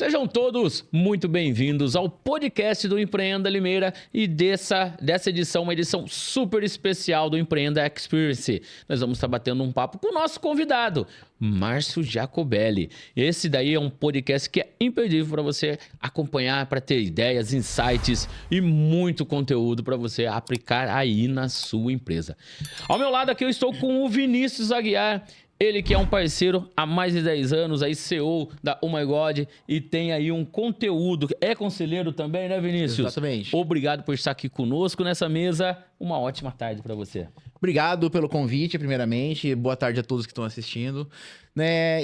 Sejam todos muito bem-vindos ao podcast do Empreenda Limeira e dessa edição, uma edição super especial do Empreenda Experience. Nós vamos estar batendo um papo com o nosso convidado, Márcio Jacobelli. Esse daí é um podcast que é imperdível para você acompanhar, para ter ideias, insights e muito conteúdo para você aplicar aí na sua empresa. Ao meu lado aqui eu estou com o Vinícius Aguiar. Ele que é um parceiro há mais de 10 anos, aí CEO da Oh My God e tem aí um conteúdo. É conselheiro também, né, Vinícius? Exatamente. Obrigado por estar aqui conosco nessa mesa. Uma ótima tarde para você. Obrigado pelo convite, primeiramente. Boa tarde a todos que estão assistindo.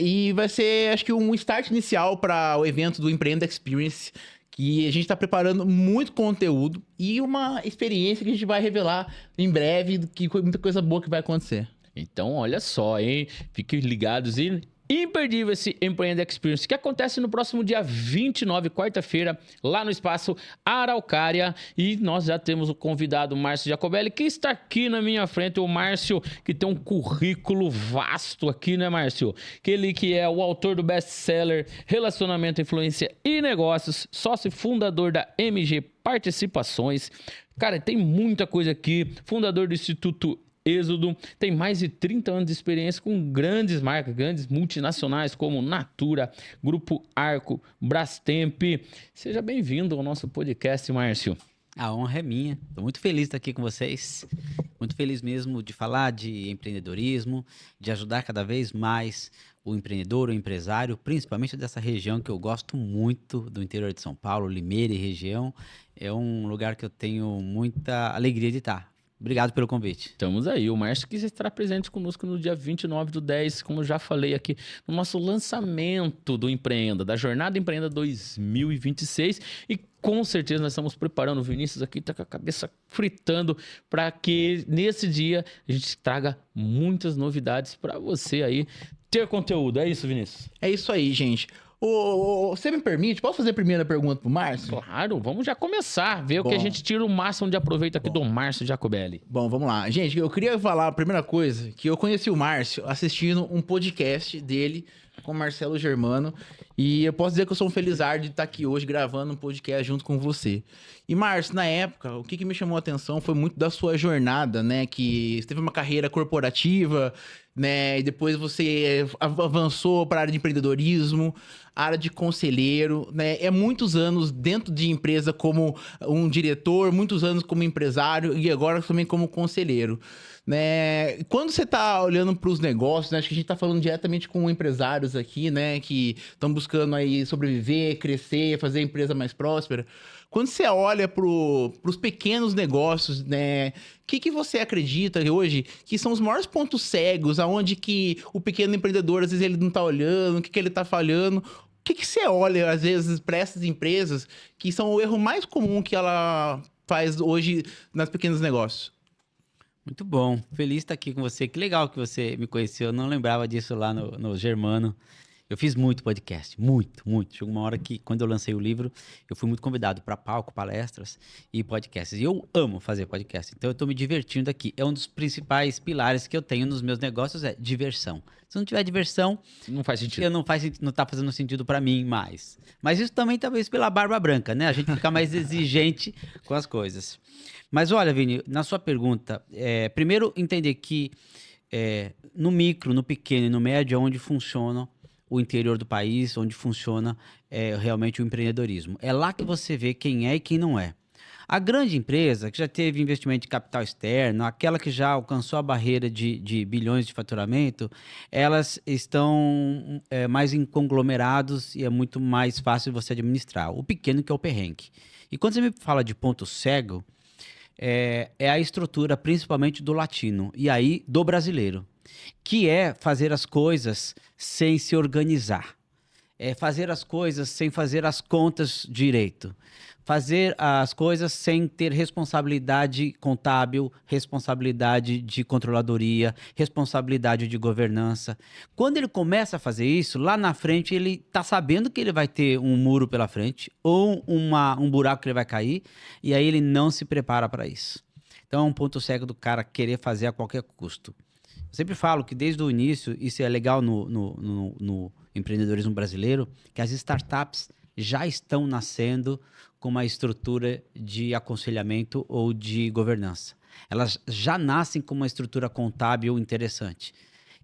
E vai ser, acho que, um start inicial para o evento do Empreenda Experience, que a gente está preparando muito conteúdo e uma experiência que a gente vai revelar em breve, que muita coisa boa que vai acontecer. Então, olha só, hein? Fiquem ligados e imperdível esse Empreenda Experience, que acontece no próximo dia 29, quarta-feira, lá no Espaço Araucária. E nós já temos o convidado Márcio Jacobelli, que está aqui na minha frente. O Márcio, que tem um currículo vasto aqui, né, Márcio? Ele que é o autor do best-seller Relacionamento, Influência e Negócios, sócio e fundador da MG Participações. Cara, tem muita coisa aqui. Fundador do Instituto Êxodo, tem mais de 30 anos de experiência com grandes marcas, grandes multinacionais como Natura, Grupo Arco, Brastemp. Seja bem-vindo ao nosso podcast, Márcio. A honra é minha. Estou muito feliz de estar aqui com vocês. Muito feliz mesmo de falar de empreendedorismo, de ajudar cada vez mais o empreendedor, o empresário, principalmente dessa região que eu gosto muito, do interior de São Paulo, Limeira e região. É um lugar que eu tenho muita alegria de estar. Obrigado pelo convite. Estamos aí. O Márcio que estará presente conosco no dia 29/10, como eu já falei aqui, no nosso lançamento do Empreenda, da Jornada Empreenda 2026. E com certeza nós estamos preparando, o Vinícius aqui está com a cabeça fritando para que nesse dia a gente traga muitas novidades para você aí ter conteúdo. É isso, Vinícius? É isso aí, gente. Você me permite? Posso fazer a primeira pergunta pro Márcio? Claro, vamos já começar, ver o que a gente tira o máximo de aproveito aqui do Márcio Jacobelli. Bom, vamos lá. Gente, eu queria falar a primeira coisa, que eu conheci o Márcio assistindo um podcast dele com o Marcelo Germano, e eu posso dizer que eu sou um felizardo de estar aqui hoje gravando um podcast junto com você. E Márcio, na época, o que me chamou a atenção foi muito da sua jornada, né? Que você teve uma carreira corporativa, né? E depois você avançou para a área de empreendedorismo, área de conselheiro, né? É muitos anos dentro de empresa como um diretor, muitos anos como empresário e agora também como conselheiro, né? Quando você está olhando para os negócios, né? Acho que a gente está falando diretamente com empresários aqui, né? Que estão buscando aí sobreviver, crescer, fazer a empresa mais próspera. Quando você olha para os pequenos negócios, né? O que você acredita hoje que são os maiores pontos cegos, aonde que o pequeno empreendedor, às vezes, ele não está olhando, o que ele está falhando? O que você olha, às vezes, para essas empresas que são o erro mais comum que ela faz hoje nas pequenos negócios? Muito bom. Feliz de estar aqui com você. Que legal que você me conheceu. Eu não lembrava disso lá no Germano. Eu fiz muito podcast, muito. Chegou uma hora que, quando eu lancei o livro, eu fui muito convidado para palco, palestras e podcasts. E eu amo fazer podcast, então eu estou me divertindo aqui. É um dos principais pilares que eu tenho nos meus negócios, é diversão. Se não tiver diversão, não faz sentido. Não está fazendo sentido para mim mais. Mas isso também talvez pela barba branca, né? A gente fica mais exigente com as coisas. Mas olha, Vini, na sua pergunta, primeiro entender que no micro, no pequeno e no médio é onde funciona o interior do país, onde funciona realmente o empreendedorismo. É lá que você vê quem é e quem não é. A grande empresa, que já teve investimento de capital externo, aquela que já alcançou a barreira de bilhões de faturamento, elas estão mais em conglomerados e é muito mais fácil você administrar. O pequeno que é o perrengue. E quando você me fala de ponto cego, é a estrutura principalmente do latino e aí do brasileiro, que é fazer as coisas sem se organizar, fazer as coisas sem fazer as contas direito, fazer as coisas sem ter responsabilidade contábil, responsabilidade de controladoria, responsabilidade de governança. Quando ele começa a fazer isso, lá na frente ele está sabendo que ele vai ter um muro pela frente ou um buraco que ele vai cair, e aí ele não se prepara para isso. Então é um ponto cego do cara querer fazer a qualquer custo. Eu sempre falo que desde o início, isso é legal no empreendedorismo brasileiro, que as startups já estão nascendo com uma estrutura de aconselhamento ou de governança. Elas já nascem com uma estrutura contábil interessante.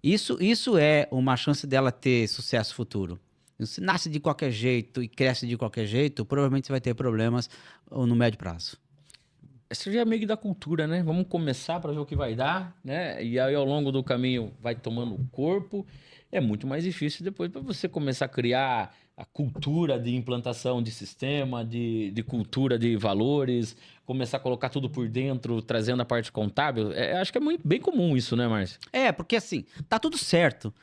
Isso é uma chance dela ter sucesso futuro. Se nasce de qualquer jeito e cresce de qualquer jeito, provavelmente você vai ter problemas no médio prazo. Isso já é meio que da cultura, né? Vamos começar para ver o que vai dar, né? E aí ao longo do caminho vai tomando corpo. É muito mais difícil depois para você começar a criar a cultura de implantação de sistema, de cultura de valores, começar a colocar tudo por dentro, trazendo a parte contábil. Acho que é bem comum isso, né, Márcio? Porque assim, tá tudo certo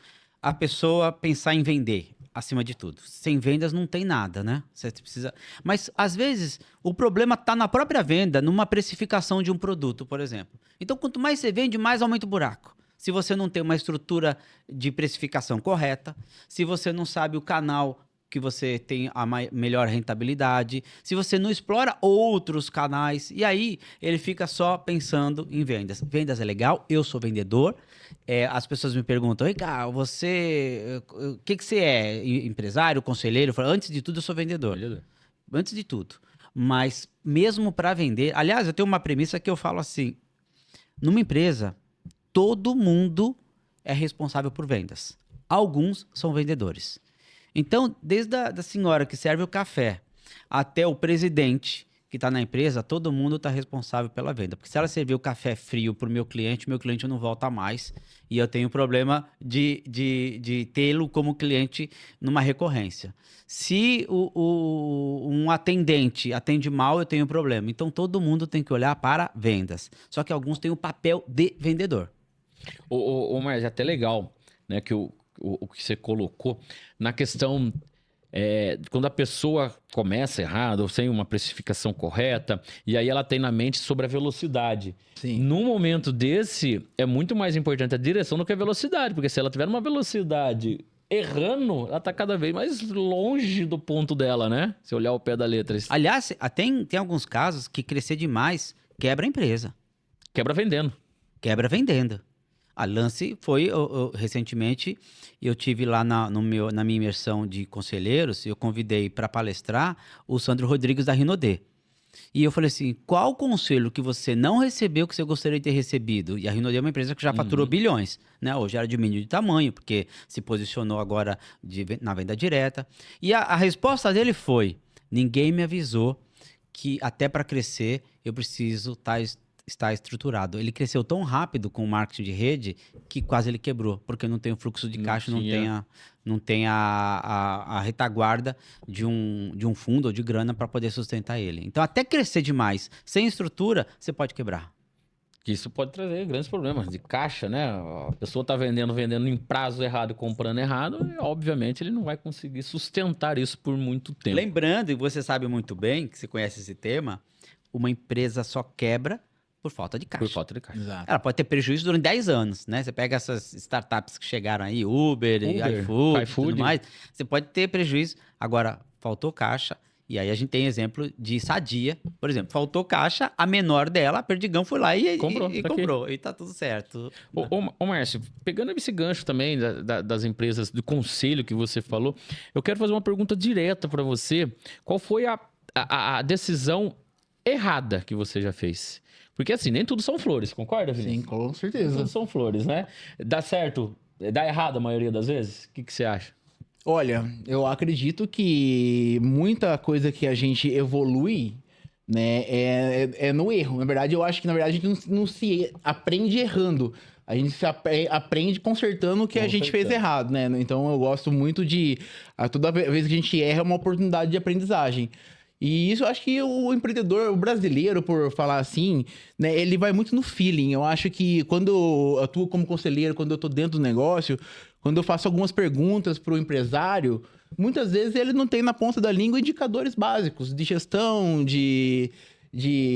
a pessoa pensar em vender, acima de tudo. Sem vendas não tem nada, né? Você precisa... Mas, às vezes, o problema tá na própria venda, numa precificação de um produto, por exemplo. Então, quanto mais você vende, mais aumenta o buraco. Se você não tem uma estrutura de precificação correta, se você não sabe o canal que você tem a melhor rentabilidade, se você não explora outros canais, e aí ele fica só pensando em vendas. Vendas é legal, eu sou vendedor, as pessoas me perguntam, Ricardo, você, o que você é? Empresário, conselheiro? Eu falo, antes de tudo, eu sou vendedor. Antes de tudo. Mas mesmo para vender, aliás, eu tenho uma premissa que eu falo assim, numa empresa, todo mundo é responsável por vendas. Alguns são vendedores. Então, desde a senhora que serve o café até o presidente que está na empresa, todo mundo está responsável pela venda. Porque se ela servir o café frio para o meu cliente não volta mais e eu tenho problema de tê-lo como cliente numa recorrência. Se um atendente atende mal, eu tenho problema. Então, todo mundo tem que olhar para vendas. Só que alguns têm o papel de vendedor. Mas é até legal, né, que o que você colocou na questão quando a pessoa começa errado, ou sem uma precificação correta, e aí ela tem na mente sobre a velocidade. Sim. Num momento desse, é muito mais importante a direção do que a velocidade, porque se ela tiver uma velocidade errando, ela tá cada vez mais longe do ponto dela, né? Se olhar o pé da letra. Aliás, tem alguns casos que crescer demais quebra a empresa. Quebra vendendo. Quebra vendendo. A lance foi, recentemente, eu tive lá na minha imersão de conselheiros, eu convidei para palestrar o Sandro Rodrigues da Rinodê. E eu falei assim, qual conselho que você não recebeu que você gostaria de ter recebido? E a Rinodê é uma empresa que já faturou bilhões, né? Hoje era diminuiu de tamanho, porque se posicionou agora na venda direta. E a resposta dele foi, ninguém me avisou que até para crescer eu preciso está estruturado. Ele cresceu tão rápido com o marketing de rede que quase ele quebrou, porque não tem o fluxo de caixa, não tem a retaguarda de um fundo ou de grana para poder sustentar ele. Então, até crescer demais, sem estrutura, você pode quebrar. Isso pode trazer grandes problemas de caixa, né? A pessoa está vendendo em prazo errado e comprando errado, e obviamente ele não vai conseguir sustentar isso por muito tempo. Lembrando, e você sabe muito bem, que você conhece esse tema, uma empresa só quebra por falta de caixa. Por falta de caixa. Exato. Ela pode ter prejuízo durante 10 anos, né? Você pega essas startups que chegaram aí, Uber iFood e tudo mais, você pode ter prejuízo. Agora, faltou caixa, e aí a gente tem exemplo de Sadia, por exemplo. Faltou caixa, a menor dela, a Perdigão, foi lá e comprou. E tá tudo certo. Ô Márcio, pegando esse gancho também das empresas, do conselho que você falou, eu quero fazer uma pergunta direta para você. Qual foi a decisão errada que você já fez? Porque assim, nem tudo são flores, concorda, Vinícius? Sim, com certeza. Nem tudo são flores, né? Dá certo, dá errado a maioria das vezes? O que você acha? Olha, eu acredito que muita coisa que a gente evolui, né, é no erro. Na verdade, eu acho que a gente não se aprende errando. A gente se aprende consertando o que a gente fez errado, né? Então, eu gosto muito toda vez que a gente erra, é uma oportunidade de aprendizagem. E isso eu acho que o empreendedor, o brasileiro, por falar assim, né, ele vai muito no feeling. Eu acho que quando eu atuo como conselheiro, quando eu tô dentro do negócio, quando eu faço algumas perguntas para o empresário, muitas vezes ele não tem na ponta da língua indicadores básicos de gestão, de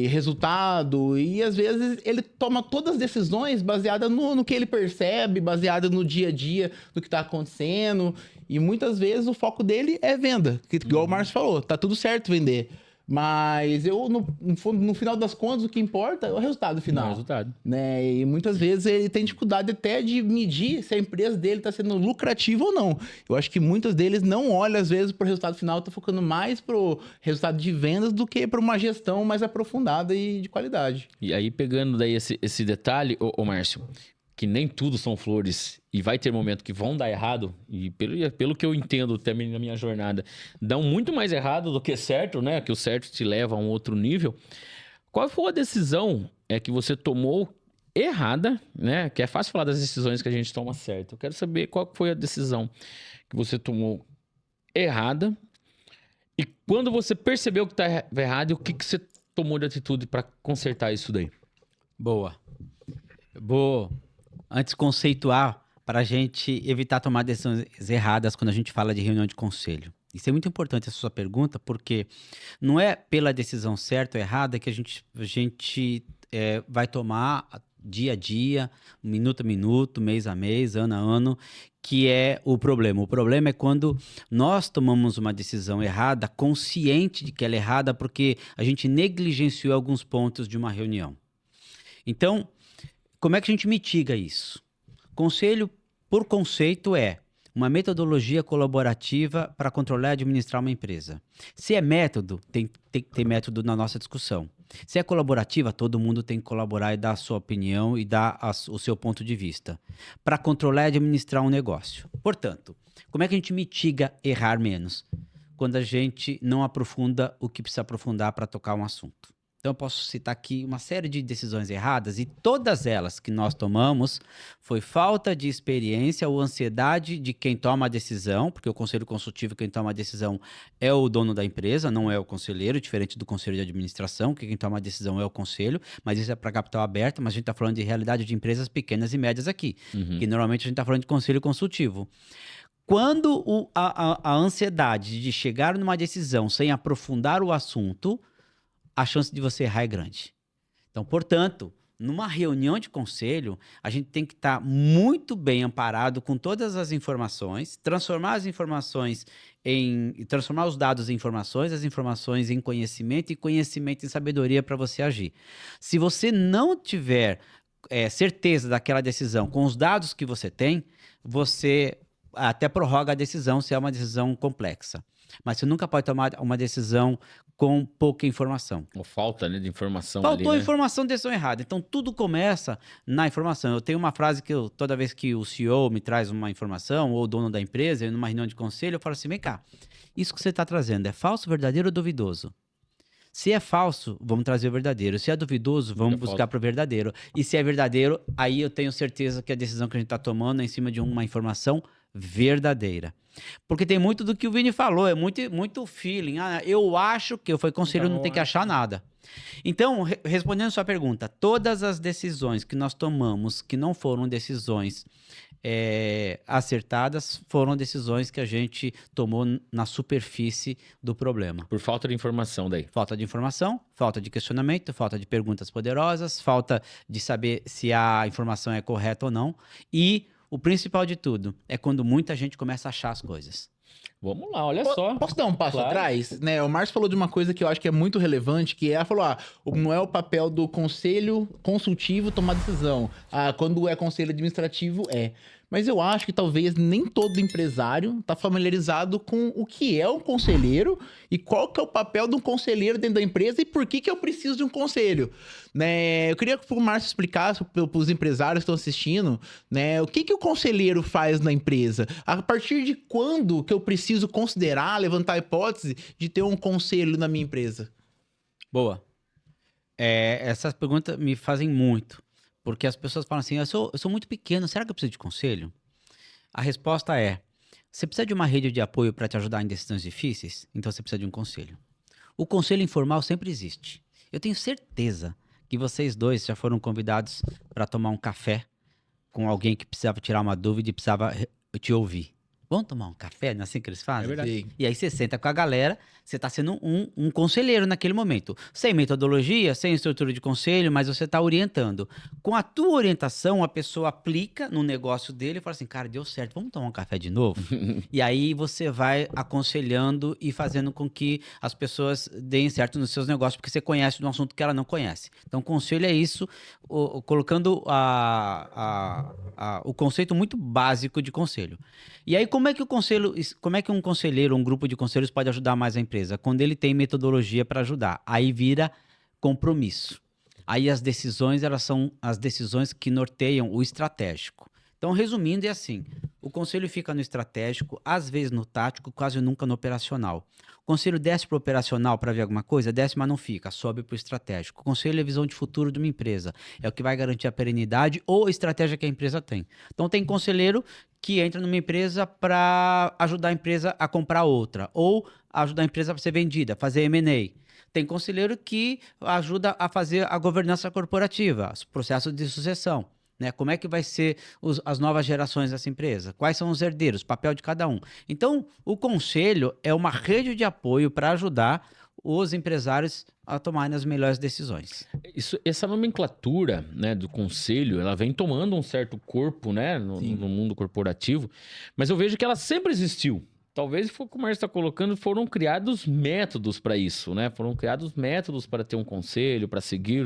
resultado, e às vezes ele toma todas as decisões baseadas no que ele percebe, baseada no dia a dia do que está acontecendo, e muitas vezes o foco dele é venda, igual o Márcio falou, tá tudo certo vender, Mas no final das contas, o que importa é o resultado Não, final. resultado. Né? E muitas vezes ele tem dificuldade até de medir se a empresa dele está sendo lucrativa ou não. Eu acho que muitos deles não olham, às vezes, para o resultado final, tá focando mais para o resultado de vendas do que para uma gestão mais aprofundada e de qualidade. E aí, pegando daí esse detalhe, ô Márcio, que nem tudo são flores e vai ter momentos que vão dar errado, e pelo que eu entendo também na minha jornada, dão muito mais errado do que certo, né? Que o certo te leva a um outro nível. Qual foi a decisão que você tomou errada, né? Que é fácil falar das decisões que a gente toma certo. Eu quero saber qual foi a decisão que você tomou errada e quando você percebeu que estava errado, e o que você tomou de atitude para consertar isso daí? Boa. Vou antes conceituar para a gente evitar tomar decisões erradas quando a gente fala de reunião de conselho. Isso é muito importante, essa sua pergunta, porque não é pela decisão certa ou errada que a gente vai tomar dia a dia, minuto a minuto, mês a mês, ano a ano, que é o problema. O problema é quando nós tomamos uma decisão errada, consciente de que ela é errada, porque a gente negligenciou alguns pontos de uma reunião. Então, como é que a gente mitiga isso? Conselho, por conceito, é uma metodologia colaborativa para controlar e administrar uma empresa. Se é método, tem que ter método na nossa discussão. Se é colaborativa, todo mundo tem que colaborar e dar a sua opinião e dar o seu ponto de vista para controlar e administrar um negócio. Portanto, como é que a gente mitiga errar menos? Quando a gente não aprofunda o que precisa aprofundar para tocar um assunto. Então, eu posso citar aqui uma série de decisões erradas e todas elas que nós tomamos foi falta de experiência ou ansiedade de quem toma a decisão, porque o conselho consultivo, quem toma a decisão é o dono da empresa, não é o conselheiro, diferente do conselho de administração, que quem toma a decisão é o conselho, mas isso é para capital aberto, mas a gente está falando de realidade de empresas pequenas e médias aqui, que normalmente a gente está falando de conselho consultivo. Quando a ansiedade de chegar numa decisão sem aprofundar o assunto, a chance de você errar é grande. Então, portanto, numa reunião de conselho, a gente tem que estar muito bem amparado com todas as informações, transformar os dados em informações, as informações em conhecimento e conhecimento em sabedoria para você agir. Se você não tiver certeza daquela decisão com os dados que você tem, você até prorroga a decisão se é uma decisão complexa. Mas você nunca pode tomar uma decisão com pouca informação. Ou falta, né, de informação. Faltou ali, né? informação, decisão errada. Então, tudo começa na informação. Eu tenho uma frase que toda vez que o CEO me traz uma informação, ou o dono da empresa, numa reunião de conselho, eu falo assim, vem cá, isso que você está trazendo é falso, verdadeiro ou duvidoso? Se é falso, vamos trazer o verdadeiro. Se é duvidoso, vamos buscar para o verdadeiro. E se é verdadeiro, aí eu tenho certeza que a decisão que a gente está tomando é em cima de uma informação verdadeira. Porque tem muito do que o Vini falou, é muito feeling. Eu acho que eu fui conselho, não tem que achar nada. Então, respondendo a sua pergunta, todas as decisões que nós tomamos que não foram decisões acertadas, foram decisões que a gente tomou na superfície do problema. Por falta de informação daí. Falta de informação, falta de questionamento, falta de perguntas poderosas, falta de saber se a informação é correta ou não. E o principal de tudo é quando muita gente começa a achar as coisas. Vamos lá, olha só. Posso dar um passo Claro. atrás? Né, o Márcio falou de uma coisa que eu acho que é muito relevante, que ela falou, não é o papel do conselho consultivo tomar decisão. Quando é conselho administrativo, é. Mas eu acho que talvez nem todo empresário está familiarizado com o que é um conselheiro e qual que é o papel de um conselheiro dentro da empresa e por que eu preciso de um conselho. Né? Eu queria que o Márcio explicasse para os empresários que estão assistindo, né, o que o conselheiro faz na empresa. A partir de quando que eu preciso considerar, levantar a hipótese de ter um conselho na minha empresa? Boa. Essas perguntas me fazem muito. Porque as pessoas falam assim, eu sou muito pequeno, será que eu preciso de conselho? A resposta é, você precisa de uma rede de apoio para te ajudar em decisões difíceis? Então você precisa de um conselho. O conselho informal sempre existe. Eu tenho certeza que vocês dois já foram convidados para tomar um café com alguém que precisava tirar uma dúvida e precisava te ouvir. Vamos tomar um café? Não é assim que eles fazem? É verdade. Sei. E aí você senta com a galera, você está sendo um conselheiro naquele momento. Sem metodologia, sem estrutura de conselho, mas você está orientando. Com a tua orientação, a pessoa aplica no negócio dele e fala assim, cara, deu certo, vamos tomar um café de novo? E aí você vai aconselhando e fazendo com que as pessoas deem certo nos seus negócios, porque você conhece de um assunto que ela não conhece. Então, conselho é isso, colocando o conceito muito básico de conselho. E aí, como é que um conselheiro, um grupo de conselheiros pode ajudar mais a empresa? Quando ele tem metodologia para ajudar. Aí vira compromisso. Aí as decisões, elas são as decisões que norteiam o estratégico. Então, resumindo, é assim: o conselho fica no estratégico, às vezes no tático, quase nunca no operacional. O conselho desce para o operacional para ver alguma coisa, desce, mas não fica, sobe para o estratégico. O conselho é a visão de futuro de uma empresa, é o que vai garantir a perenidade ou a estratégia que a empresa tem. Então, tem conselheiro que entra numa empresa para ajudar a empresa a comprar outra, ou ajudar a empresa a ser vendida, fazer M&A. Tem conselheiro que ajuda a fazer a governança corporativa, os processos de sucessão. Né? Como é que vai ser as novas gerações dessa empresa? Quais são os herdeiros? O papel de cada um. Então, o conselho é uma rede de apoio para ajudar os empresários a tomarem as melhores decisões. Essa nomenclatura, né, do conselho, ela vem tomando um certo corpo, né, no mundo corporativo, mas eu vejo que ela sempre existiu. Talvez, como o Márcio está colocando, foram criados métodos para isso, né? Foram criados métodos para ter um conselho, para seguir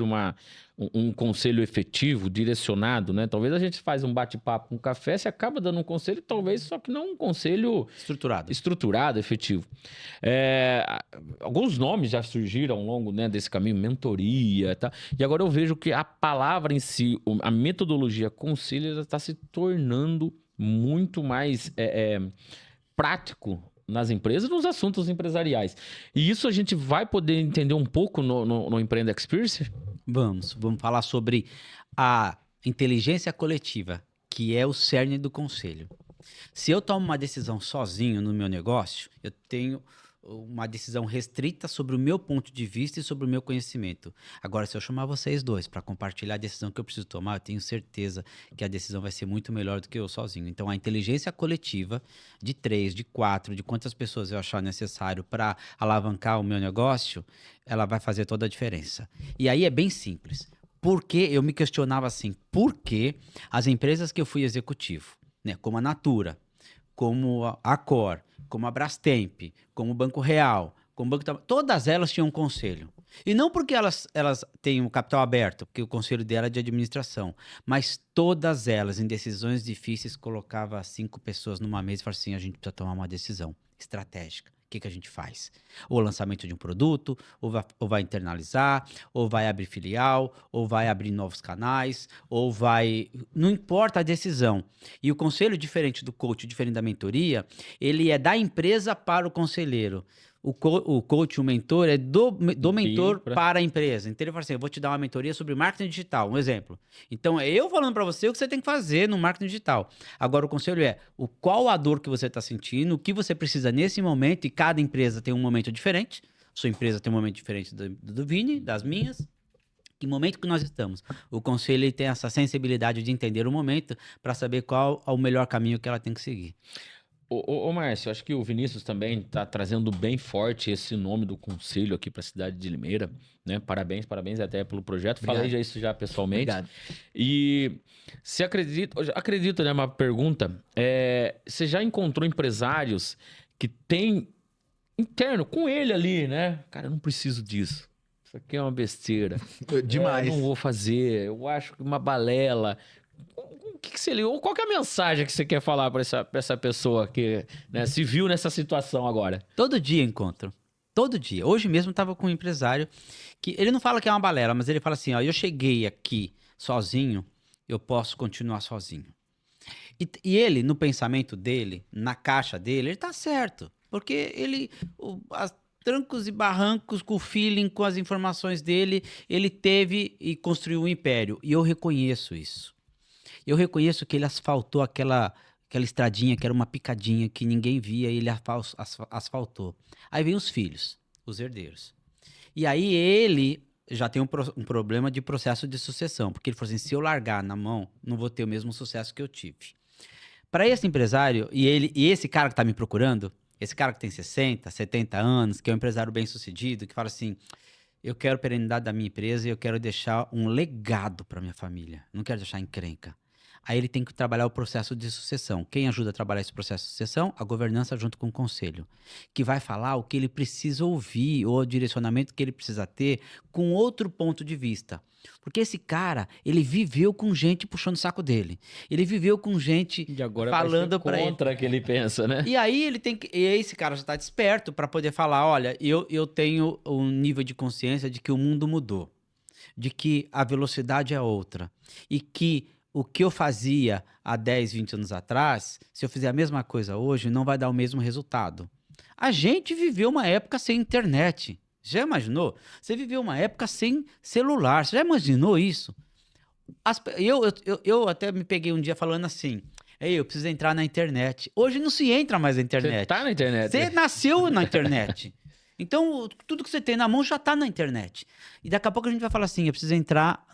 um conselho efetivo, direcionado, né? Talvez a gente faz um bate-papo com um café, se acaba dando um conselho, talvez, só que não um conselho estruturado, efetivo. Alguns nomes já surgiram ao longo, né, desse caminho, mentoria, tá? E agora eu vejo que a palavra em si, a metodologia conselho, está se tornando muito mais prático nas empresas, nos assuntos empresariais. E isso a gente vai poder entender um pouco no Empreenda Experience? Vamos falar sobre a inteligência coletiva, que é o cerne do conselho. Se eu tomo uma decisão sozinho no meu negócio, eu tenho uma decisão restrita sobre o meu ponto de vista e sobre o meu conhecimento. Agora, se eu chamar vocês dois para compartilhar a decisão que eu preciso tomar, eu tenho certeza que a decisão vai ser muito melhor do que eu sozinho. Então, a inteligência coletiva de 3, de 4, de quantas pessoas eu achar necessário para alavancar o meu negócio, ela vai fazer toda a diferença. E aí é bem simples. Porque eu me questionava assim, por que as empresas que eu fui executivo, né, como a Natura, como a Accor, como a Brastemp, como o Banco Real, como o Banco... Todas elas tinham um conselho. E não porque elas têm o capital aberto, porque o conselho dela é de administração, mas todas elas, em decisões difíceis, colocava 5 pessoas numa mesa e falava assim, a gente precisa tomar uma decisão estratégica. O que a gente faz? Ou lançamento de um produto, ou vai internalizar, ou vai abrir filial, ou vai abrir novos canais, ou vai... Não importa a decisão. E o conselho, diferente do coach, diferente da mentoria, ele é da empresa para o conselheiro. O coach, o mentor, é do mentor para a empresa. Então ele fala assim, eu vou te dar uma mentoria sobre marketing digital, um exemplo. Então é eu falando para você o que você tem que fazer no marketing digital. Agora o conselho é qual a dor que você está sentindo, o que você precisa nesse momento, e cada empresa tem um momento diferente. Sua empresa tem um momento diferente do Vini, das minhas. Que momento que nós estamos? O conselho ele tem essa sensibilidade de entender o momento para saber qual é o melhor caminho que ela tem que seguir. Ô Márcio, acho que o Vinícius também está trazendo bem forte esse nome do conselho aqui para a cidade de Limeira, né? Parabéns até pelo projeto. Obrigado. Falei já isso já pessoalmente. Obrigado. E você acredita, né? Uma pergunta, você já encontrou empresários que têm interno com ele ali, né? Cara, eu não preciso disso. Isso aqui é uma besteira. Demais. Eu não vou fazer. Eu acho que uma balela. O que você ligou? Qual que é a mensagem que você quer falar para essa pessoa que, né, se viu nessa situação agora? Todo dia encontro. Todo dia. Hoje mesmo estava com um empresário que ele não fala que é uma balela, mas ele fala assim, ó, eu cheguei aqui sozinho, eu posso continuar sozinho. E ele, no pensamento dele, na caixa dele, ele tá certo. Porque ele, as trancos e barrancos, com o feeling, com as informações dele, ele teve e construiu um império. E eu reconheço isso. Eu reconheço que ele asfaltou aquela estradinha que era uma picadinha que ninguém via e ele asfaltou. Aí vem os filhos, os herdeiros. E aí ele já tem um problema de processo de sucessão, porque ele falou assim, se eu largar na mão, não vou ter o mesmo sucesso que eu tive. Para esse empresário, e esse cara que está me procurando, esse cara que tem 60, 70 anos, que é um empresário bem-sucedido, que fala assim, eu quero perenidade da minha empresa e eu quero deixar um legado para minha família. Não quero deixar encrenca. Aí ele tem que trabalhar o processo de sucessão. Quem ajuda a trabalhar esse processo de sucessão? A governança junto com o conselho, que vai falar o que ele precisa ouvir ou o direcionamento que ele precisa ter com outro ponto de vista. Porque esse cara, ele viveu com gente puxando o saco dele. Ele viveu com gente E agora falando para para ele. contra que ele pensa, né? E aí ele tem que. E esse cara já está desperto para poder falar: olha, eu tenho um nível de consciência de que o mundo mudou, de que a velocidade é outra. E que o que eu fazia há 10, 20 anos atrás, se eu fizer a mesma coisa hoje, não vai dar o mesmo resultado. A gente viveu uma época sem internet. Já imaginou? Você viveu uma época sem celular. Você já imaginou isso? Eu até me peguei um dia falando assim: ei, eu preciso entrar na internet. Hoje não se entra mais na Você internet. tá na internet. Você nasceu na internet. Então, tudo que você tem na mão já está na internet. E daqui a pouco a gente vai falar assim, eu preciso entrar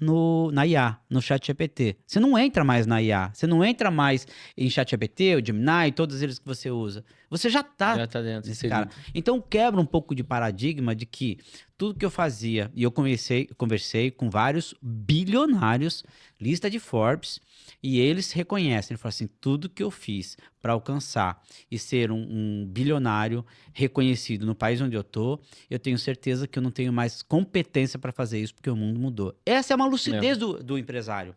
na IA, no ChatGPT. Você não entra mais na IA. Você não entra mais em ChatGPT, o Gemini, todos eles que você usa. Você já está Já tá dentro. nesse cara. Então, quebra um pouco de paradigma de que tudo que eu fazia, e eu conversei com vários bilionários, lista de Forbes, e eles reconhecem, eles falam assim, tudo que eu fiz para alcançar e ser um bilionário reconhecido no país onde eu tô, eu tenho certeza que eu não tenho mais competência para fazer isso, porque o mundo mudou. Essa é uma lucidez do empresário.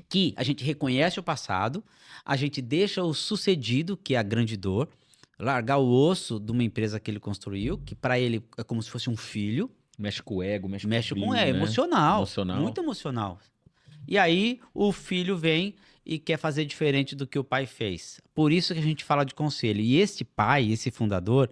Que a gente reconhece o passado, a gente deixa o sucedido, que é a grande dor, largar o osso de uma empresa que ele construiu, que para ele é como se fosse um filho. Mexe com o ego, mexe Mexe com o com brilho, né? emocional, Emocional. muito emocional. E aí o filho vem e quer fazer diferente do que o pai fez. Por isso que a gente fala de conselho. E esse pai, esse fundador,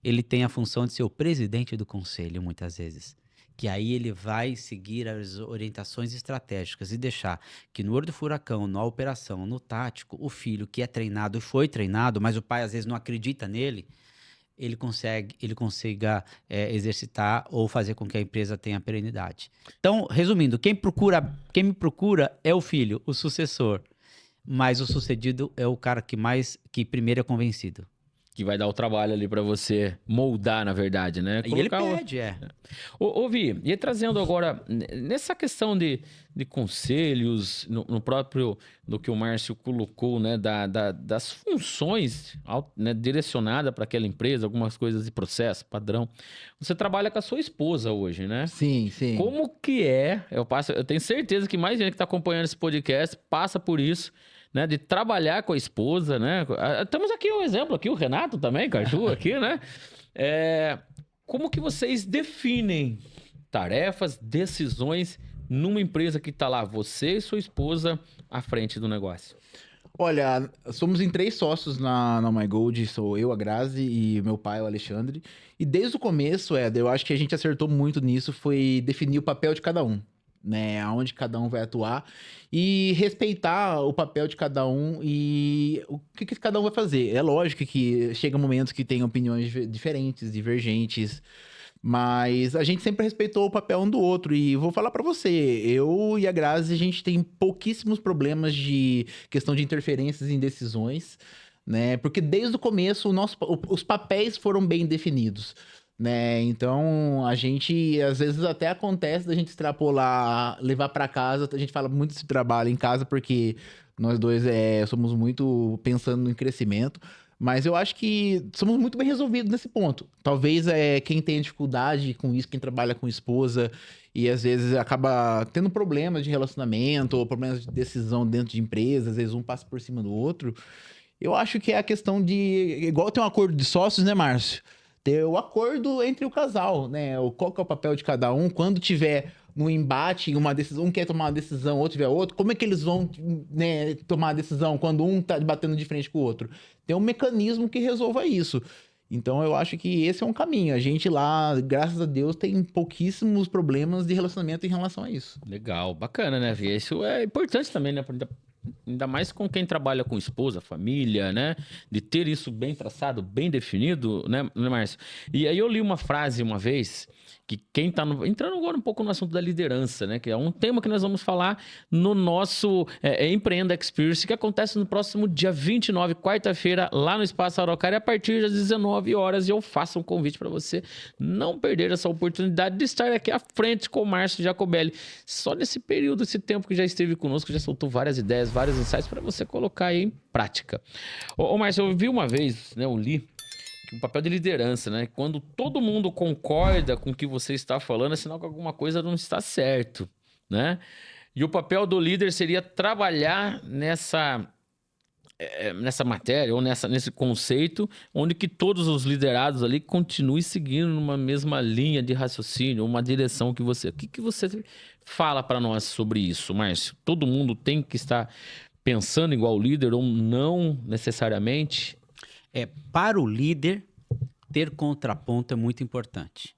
ele tem a função de ser o presidente do conselho, muitas vezes. Que aí ele vai seguir as orientações estratégicas e deixar que no olho do furacão, na operação, no tático, o filho que é treinado e foi treinado, mas o pai às vezes não acredita nele, ele consiga exercitar ou fazer com que a empresa tenha perenidade. Então, resumindo, quem me procura é o filho, o sucessor, mas o sucedido é o cara que primeiro é convencido. Que vai dar o trabalho ali pra você moldar, na verdade, né? E ele pede, Ô, Vi, e trazendo agora, nessa questão de conselhos, no próprio, do que o Márcio colocou, né, das funções, né, direcionadas para aquela empresa, algumas coisas de processo, padrão. Você trabalha com a sua esposa hoje, né? Sim, sim. Como que é? Eu tenho certeza que mais gente que está acompanhando esse podcast passa por isso, né? De trabalhar com a esposa, né? Temos aqui um exemplo, aqui o Renato também, Caju, aqui, né? Como que vocês definem tarefas, decisões numa empresa que está lá, você e sua esposa à frente do negócio? Olha, somos em 3 sócios na MyGold, sou eu, a Grazi e meu pai, o Alexandre. E desde o começo, eu acho que a gente acertou muito nisso, foi definir o papel de cada um, né? Aonde cada um vai atuar e respeitar o papel de cada um e o que cada um vai fazer. É lógico que chega momentos que tem opiniões diferentes, divergentes, mas a gente sempre respeitou o papel um do outro. E vou falar pra você, eu e a Grazi, a gente tem pouquíssimos problemas de questão de interferências em decisões, né? Porque desde o começo os papéis foram bem definidos, né? Então, a gente, às vezes até acontece da gente extrapolar, levar pra casa, a gente fala muito desse trabalho em casa porque nós dois somos muito pensando em crescimento, mas eu acho que somos muito bem resolvidos nesse ponto. Talvez quem tem dificuldade com isso, quem trabalha com esposa e às vezes acaba tendo problemas de relacionamento ou problemas de decisão dentro de empresas, às vezes um passa por cima do outro. Eu acho que é a questão de, igual tem um acordo de sócios, né, Márcio? Ter o acordo entre o casal, né? Qual que é o papel de cada um, quando tiver no embate, uma decisão, um quer tomar uma decisão, outro tiver outro, como é que eles vão, né, tomar a decisão quando um tá batendo de frente com o outro? Tem um mecanismo que resolva isso. Então eu acho que esse é um caminho. A gente lá, graças a Deus, tem pouquíssimos problemas de relacionamento em relação a isso. Legal, bacana, né, Vi? Isso é importante também, né? Ainda mais com quem trabalha com esposa, família, né? De ter isso bem traçado, bem definido, né, Márcio? E aí eu li uma frase uma vez que quem tá entrando agora um pouco no assunto da liderança, né? Que é um tema que nós vamos falar no nosso Empreenda Experience, que acontece no próximo dia 29, quarta-feira, lá no Espaço Araucária, a partir das 19 horas. E eu faço um convite para você não perder essa oportunidade de estar aqui à frente com o Márcio Jacobelli. Só nesse período, esse tempo que já esteve conosco, já soltou várias ideias, vários insights para você colocar aí em prática. Ô Márcio, eu vi uma vez, né, eu li o papel de liderança, né? Quando todo mundo concorda com o que você está falando, é sinal que alguma coisa não está certo, né? E o papel do líder seria trabalhar nessa matéria ou nesse conceito, onde que todos os liderados ali continuem seguindo numa mesma linha de raciocínio, uma direção que você... O que você fala para nós sobre isso, Márcio? Todo mundo tem que estar pensando igual o líder ou não necessariamente? Para o líder, ter contraponto é muito importante.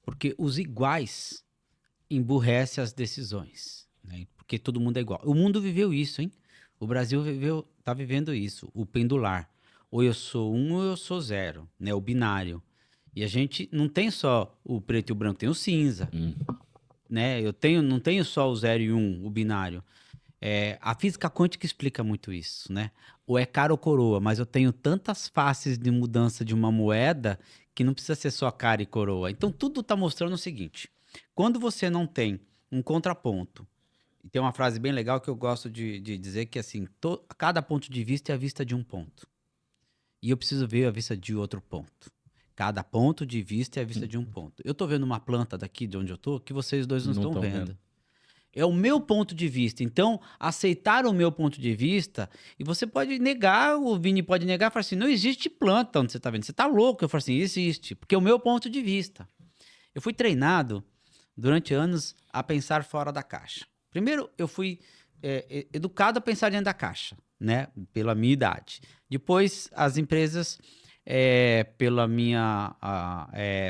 Porque os iguais emburrecem as decisões, né? Porque todo mundo é igual. O mundo viveu isso, hein? O Brasil tá vivendo isso, o pendular. Ou eu sou 1 ou eu sou 0, né? O binário. E a gente não tem só o preto e o branco, tem o cinza. Né? Não tenho só o 0 e 1, o binário. A física quântica explica muito isso, né? Ou é cara ou coroa, mas eu tenho tantas faces de mudança de uma moeda que não precisa ser só cara e coroa. Então, tudo está mostrando o seguinte: quando você não tem um contraponto, e tem uma frase bem legal que eu gosto de dizer que, assim, cada ponto de vista é a vista de um ponto. E eu preciso ver a vista de outro ponto. Cada ponto de vista é a vista de um ponto. Eu estou vendo uma planta daqui de onde eu estou que vocês dois não estão vendo. É o meu ponto de vista. Então, aceitar o meu ponto de vista, e você pode negar, o Vini pode negar, falar assim, não existe planta onde você está vendo. Você está louco. Eu falo assim, existe, porque é o meu ponto de vista. Eu fui treinado durante anos a pensar fora da caixa. Primeiro, eu fui educado a pensar dentro da caixa, né? Pela minha idade. Depois, as empresas, pela minha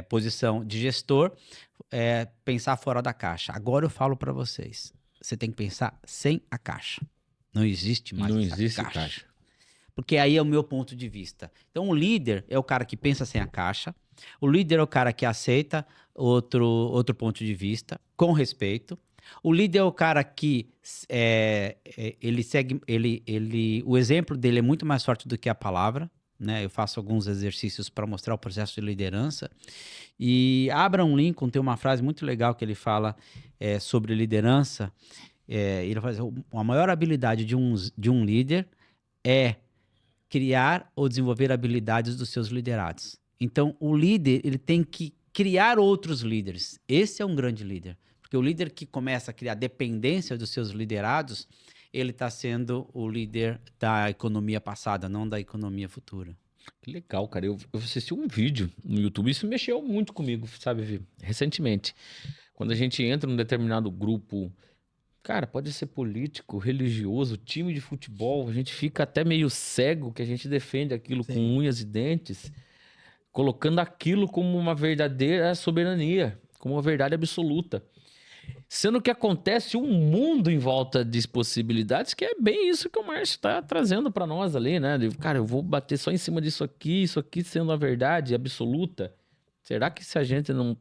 posição de gestor, pensar fora da caixa. Agora eu falo para vocês, você tem que pensar sem a caixa. Não existe mais caixa. Porque aí é o meu ponto de vista. Então, o líder é o cara que pensa sem a caixa. O líder é o cara que aceita outro ponto de vista, com respeito. O líder é o cara que ele segue, o exemplo dele é muito mais forte do que a palavra, né? Eu faço alguns exercícios para mostrar o processo de liderança. E Abraham Lincoln tem uma frase muito legal que ele fala sobre liderança. Ele fala assim, a maior habilidade de um líder é criar ou desenvolver habilidades dos seus liderados. Então, o líder ele tem que criar outros líderes. Esse é um grande líder. Porque o líder que começa a criar dependência dos seus liderados, ele está sendo o líder da economia passada, não da economia futura. Que legal, cara. Eu assisti um vídeo no YouTube, isso mexeu muito comigo, sabe, recentemente. Quando a gente entra num determinado grupo, cara, pode ser político, religioso, time de futebol, a gente fica até meio cego, que a gente defende aquilo com unhas e dentes, colocando aquilo como uma verdadeira soberania, como uma verdade absoluta. Sendo que acontece um mundo em volta de possibilidades, que é bem isso que o Márcio está trazendo para nós ali, né? Cara, eu vou bater só em cima disso aqui sendo a verdade absoluta. Será que se a gente não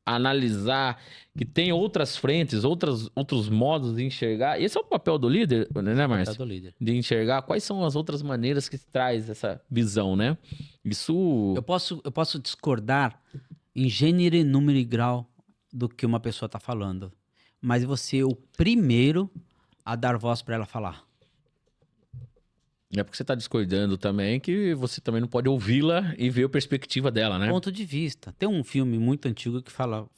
analisar que tem outras frentes, outros modos de enxergar... Esse é o papel do líder, né, Márcio? O papel do líder. De enxergar quais são as outras maneiras que traz essa visão, né? Isso... Eu posso discordar em gênero, número e grau do que uma pessoa está falando. Mas você é o primeiro a dar voz para ela falar. É porque você está discordando também que você também não pode ouvi-la e ver a perspectiva dela, né? Ponto de vista. Tem um filme muito antigo que fala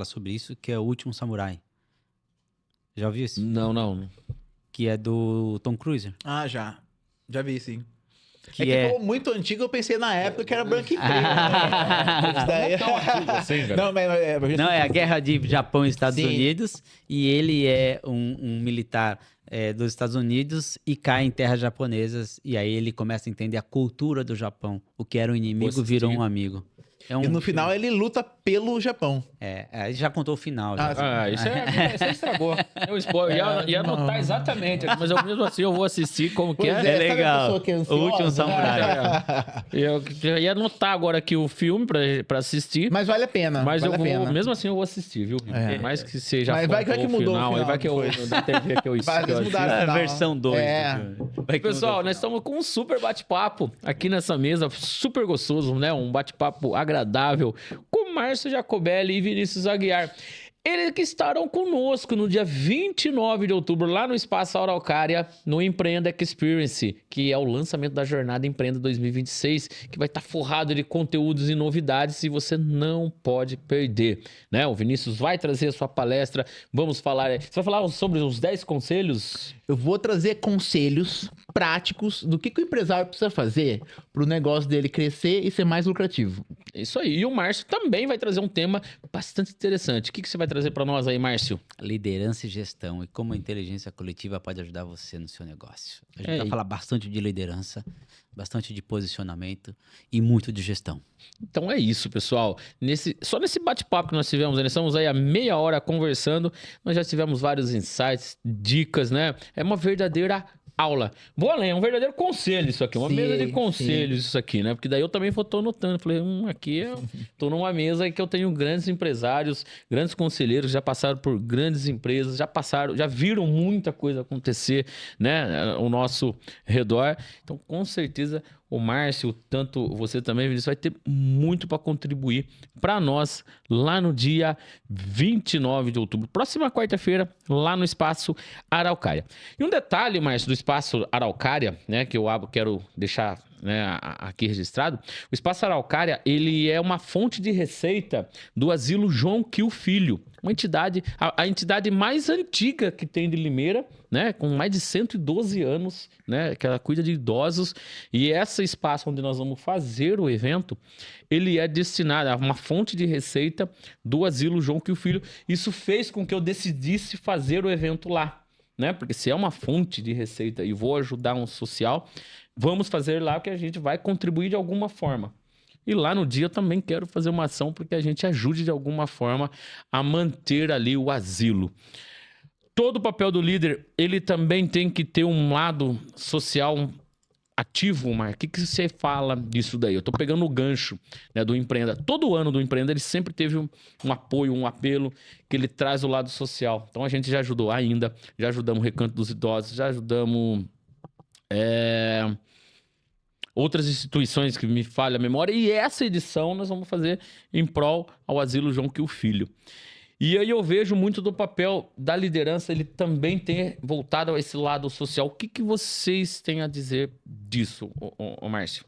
sobre isso, que é O Último Samurai. Já ouviu isso? Não. Que é do Tom Cruise. Ah, já. Já vi, sim. Que ficou muito antigo, eu pensei na época que era branco e preto. Né? Tão antigo assim, cara. Não, mas Não, é a guerra de Japão e Estados Sim. Unidos, e ele é um militar dos Estados Unidos e cai em terras japonesas, e aí ele começa a entender a cultura do Japão. O que era um inimigo virou um amigo. E no final ele luta pelo Japão. Aí já contou o final. Já. Isso aí estragou. Eu spoiler. Ia anotar exatamente, mas eu mesmo assim eu vou assistir como que Pois é. sabe a legal. pessoa que é O ansiosa, Último né? Samurai. Eu ia anotar agora aqui o filme pra assistir. Mas vale a pena. Mas vale eu a vou, pena. mesmo assim eu vou assistir, viu? É. Por mais que seja Mas vai que mudou o final aí vai que eu depois. da TV que eu Vai, às vezes assisti. mudaram. A Não. versão 2. É. Pessoal, nós estamos com um super bate-papo aqui nessa mesa, super gostoso, né? Um bate-papo agradável com Márcio Jacobelli e Vinícius Aguiar. Eles que estarão conosco no dia 29 de outubro, lá no Espaço Araucária, no Empreenda Experience, que é o lançamento da Jornada Empreenda 2026, que vai estar forrado de conteúdos e novidades e você não pode perder, né? O Vinícius vai trazer a sua palestra, vamos falar... Você vai falar sobre os 10 conselhos? Eu vou trazer conselhos práticos do que o empresário precisa fazer para o negócio dele crescer e ser mais lucrativo. Isso aí. E o Márcio também vai trazer um tema bastante interessante. O que você vai trazer para nós aí, Márcio? Liderança e gestão e como a inteligência coletiva pode ajudar você no seu negócio. A gente É vai aí. falar bastante de liderança, bastante de posicionamento e muito de gestão. Então é isso, pessoal. Só nesse bate-papo que nós tivemos, nós estamos aí há meia hora conversando, nós já tivemos vários insights, dicas, né? É uma verdadeira aula. Vou além, é um verdadeiro conselho isso aqui, uma Sim, mesa de sim. conselhos isso aqui, né? Porque daí eu também tô anotando, falei, aqui eu tô numa mesa que eu tenho grandes empresários, grandes conselheiros, já passaram por grandes empresas, já viram muita coisa acontecer, né, ao nosso redor. Então, com certeza, o Márcio, tanto você também, Vinícius, vai ter muito para contribuir para nós lá no dia 29 de outubro, próxima quarta-feira, lá no Espaço Araucária. E um detalhe, Márcio, do Espaço Araucária, né, que eu quero deixar, né, aqui registrado, o Espaço Araucária, ele é uma fonte de receita do Asilo João Quil Filho, uma entidade, a entidade mais antiga que tem de Limeira, né, com mais de 112 anos, né, que ela cuida de idosos, e esse espaço onde nós vamos fazer o evento, ele é destinado a uma fonte de receita do Asilo João Quil Filho. Isso fez com que eu decidisse fazer o evento lá, né, porque se é uma fonte de receita e vou ajudar um social, vamos fazer lá que a gente vai contribuir de alguma forma. E lá no dia eu também quero fazer uma ação porque a gente ajude de alguma forma a manter ali o asilo. Todo o papel do líder, ele também tem que ter um lado social ativo, Mar. O que você fala disso daí? Eu tô pegando o gancho, né, do Empreenda. Todo ano do Empreenda, ele sempre teve um apoio, um apelo, que ele traz o lado social. Então a gente já ajudou ainda, já ajudamos o Recanto dos Idosos, já ajudamos... outras instituições que me falha a memória, e essa edição nós vamos fazer em prol ao Asilo João Quil Filho. E aí eu vejo muito do papel da liderança, ele também ter voltado a esse lado social. O que vocês têm a dizer disso, ô Márcio?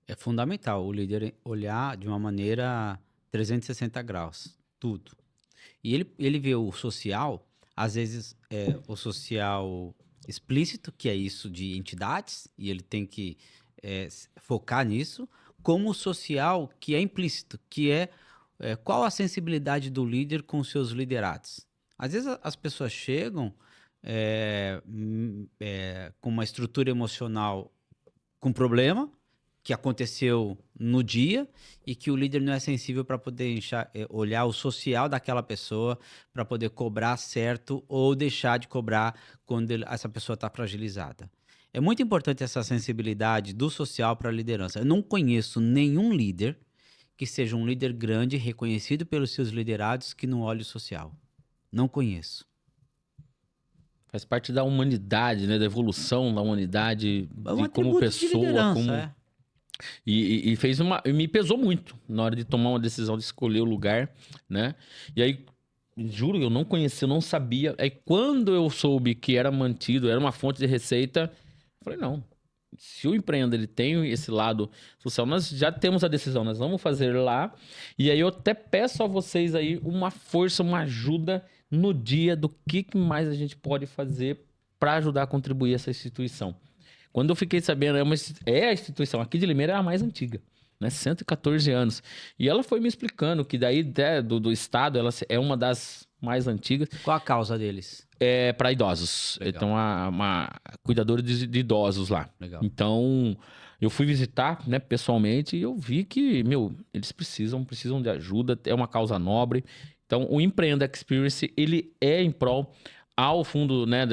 É fundamental o líder olhar de uma maneira 360 graus, tudo. E ele vê o social, às vezes o social explícito, que é isso de entidades, e ele tem que focar nisso, como o social que é implícito, que é qual a sensibilidade do líder com os seus liderados. Às vezes as pessoas chegam com uma estrutura emocional com problema, que aconteceu no dia, e que o líder não é sensível para poder olhar o social daquela pessoa, para poder cobrar certo ou deixar de cobrar quando essa pessoa está fragilizada. É muito importante essa sensibilidade do social para a liderança. Eu não conheço nenhum líder que seja um líder grande, reconhecido pelos seus liderados, que não olhe o social. Não conheço. Faz parte da humanidade, né? Da evolução da humanidade, É um de como atributo de pessoa, liderança, como... E me pesou muito na hora de tomar uma decisão de escolher o lugar, né? E aí, juro, eu não conhecia, eu não sabia. Aí quando eu soube que era mantido, era uma fonte de receita, eu falei, não. Se o Empreenda, ele tem esse lado social, nós já temos a decisão, nós vamos fazer lá. E aí eu até peço a vocês aí uma força, uma ajuda no dia do que mais a gente pode fazer para ajudar a contribuir essa instituição. Quando eu fiquei sabendo, a instituição aqui de Limeira é a mais antiga, né? 114 anos. E ela foi me explicando que daí do estado, ela é uma das mais antigas. Qual a causa deles? Para idosos. Legal. Então, cuidadores de idosos lá. Legal. Então, eu fui visitar, né, pessoalmente, e eu vi que, eles precisam de ajuda, é uma causa nobre. Então, o Empreenda Experience, ele é em prol ao fundo, né,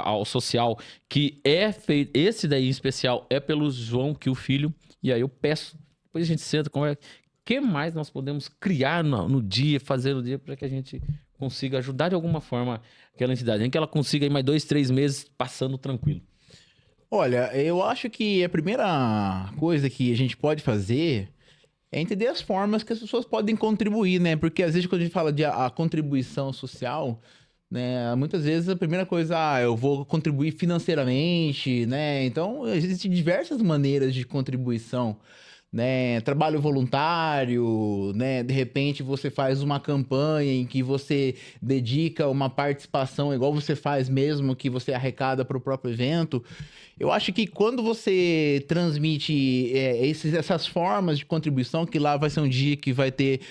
ao social, que é feito, esse daí em especial é pelo João, que o filho, e aí eu peço, depois a gente senta, conversa, o que mais nós podemos criar no dia, fazer no dia, para que a gente consiga ajudar de alguma forma aquela entidade, nem que ela consiga ir mais 2, 3 meses passando tranquilo. Olha, eu acho que a primeira coisa que a gente pode fazer é entender as formas que as pessoas podem contribuir, né? Porque às vezes quando a gente fala de a contribuição social, né? Muitas vezes a primeira coisa, eu vou contribuir financeiramente, né? Então, existem diversas maneiras de contribuição, né? Trabalho voluntário, né? De repente você faz uma campanha em que você dedica uma participação, igual você faz mesmo, que você arrecada para o próprio evento. Eu acho que quando você transmite essas formas de contribuição, que lá vai ser um dia que vai ter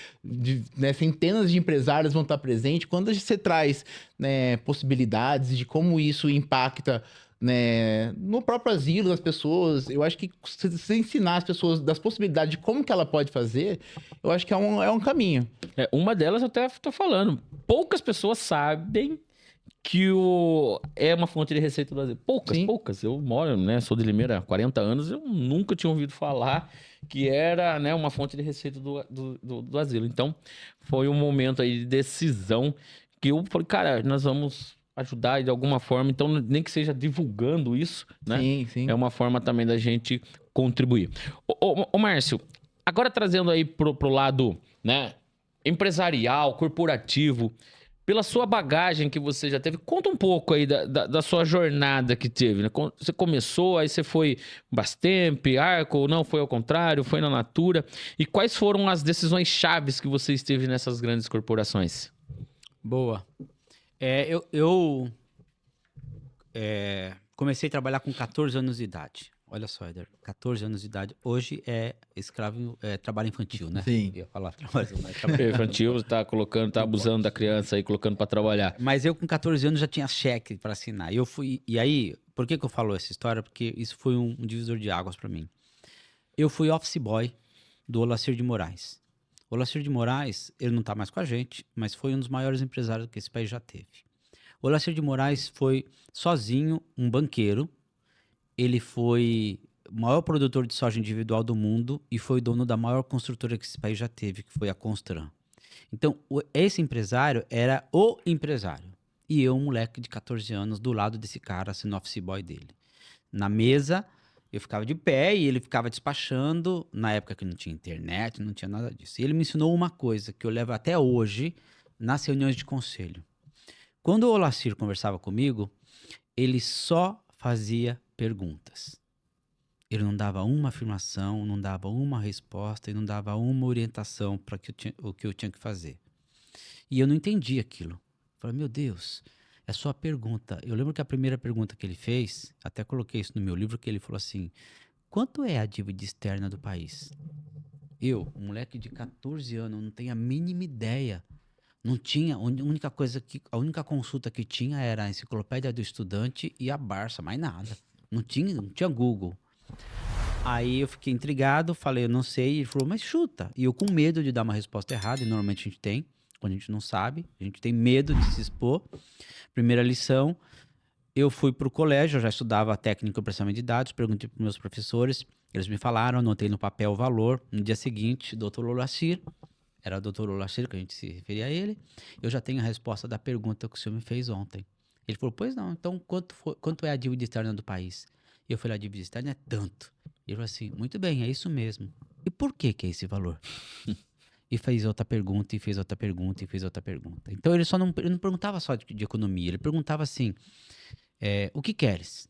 né, centenas de empresários vão estar presentes, quando você traz, né, possibilidades de como isso impacta, né, no próprio asilo das pessoas, eu acho que se ensinar as pessoas das possibilidades de como que ela pode fazer, eu acho que é um caminho. Uma delas eu até tô falando, poucas pessoas sabem que é uma fonte de receita do asilo. Sim. Poucas. Eu moro, né? Sou de Limeira há 40 anos, eu nunca tinha ouvido falar que era, né, uma fonte de receita do asilo. Então, foi um momento aí de decisão que eu falei, cara, nós vamos ajudar de alguma forma, então nem que seja divulgando isso, né? Sim, sim. É uma forma também da gente contribuir. Ô, Márcio, agora trazendo aí pro lado, né, empresarial, corporativo, pela sua bagagem que você já teve, conta um pouco aí da sua jornada que teve, né? Você começou, aí você foi Brastemp, Arco, ou não, foi ao contrário, foi na Natura. E quais foram as decisões chaves que você esteve nessas grandes corporações? Boa. Eu comecei a trabalhar com 14 anos de idade. Olha só, Eder, 14 anos de idade. Hoje é escravo, trabalho infantil, né? Sim. Eu ia falar trabalho Infantil, você tá colocando, tá abusando da criança aí, colocando para trabalhar. Mas eu com 14 anos já tinha cheque para assinar. E aí, por que eu falo essa história? Porque isso foi um divisor de águas para mim. Eu fui office boy do Olacir de Moraes. O Olacir de Moraes, ele não tá mais com a gente, mas foi um dos maiores empresários que esse país já teve. O Olacir de Moraes foi sozinho um banqueiro. Ele foi o maior produtor de soja individual do mundo e foi dono da maior construtora que esse país já teve, que foi a Constran. Então, esse empresário era o empresário. E eu, um moleque de 14 anos, do lado desse cara, sendo office boy dele. Na mesa, eu ficava de pé e ele ficava despachando. Na época que não tinha internet, não tinha nada disso. E ele me ensinou uma coisa que eu levo até hoje nas reuniões de conselho. Quando o Olacir conversava comigo, ele só fazia perguntas. Ele não dava uma afirmação, não dava uma resposta e não dava uma orientação para o que eu tinha que fazer. E eu não entendi aquilo. Falei, meu Deus, é só a pergunta. Eu lembro que a primeira pergunta que ele fez, até coloquei isso no meu livro, que ele falou assim, quanto é a dívida externa do país? Eu, um moleque de 14 anos, não tenho a mínima ideia. Não tinha, a única consulta que tinha era a enciclopédia do estudante e a Barça, mais nada. Não tinha Google. Aí eu fiquei intrigado, falei, eu não sei. Ele falou, mas chuta. E eu com medo de dar uma resposta errada, e normalmente a gente tem, quando a gente não sabe, a gente tem medo de se expor. Primeira lição, eu fui para o colégio, eu já estudava técnica e processamento de dados, perguntei para meus professores, eles me falaram, anotei no papel o valor. No dia seguinte, doutor Olacir, era o doutor Olacir que a gente se referia a ele, eu já tenho a resposta da pergunta que o senhor me fez ontem. Ele falou, pois não, então quanto é a dívida externa do país? E eu falei, a dívida externa é tanto. E ele falou assim, muito bem, é isso mesmo. E por que é esse valor? E fez outra pergunta, e fez outra pergunta, e fez outra pergunta. Então ele não perguntava só de economia, ele perguntava assim, o que queres?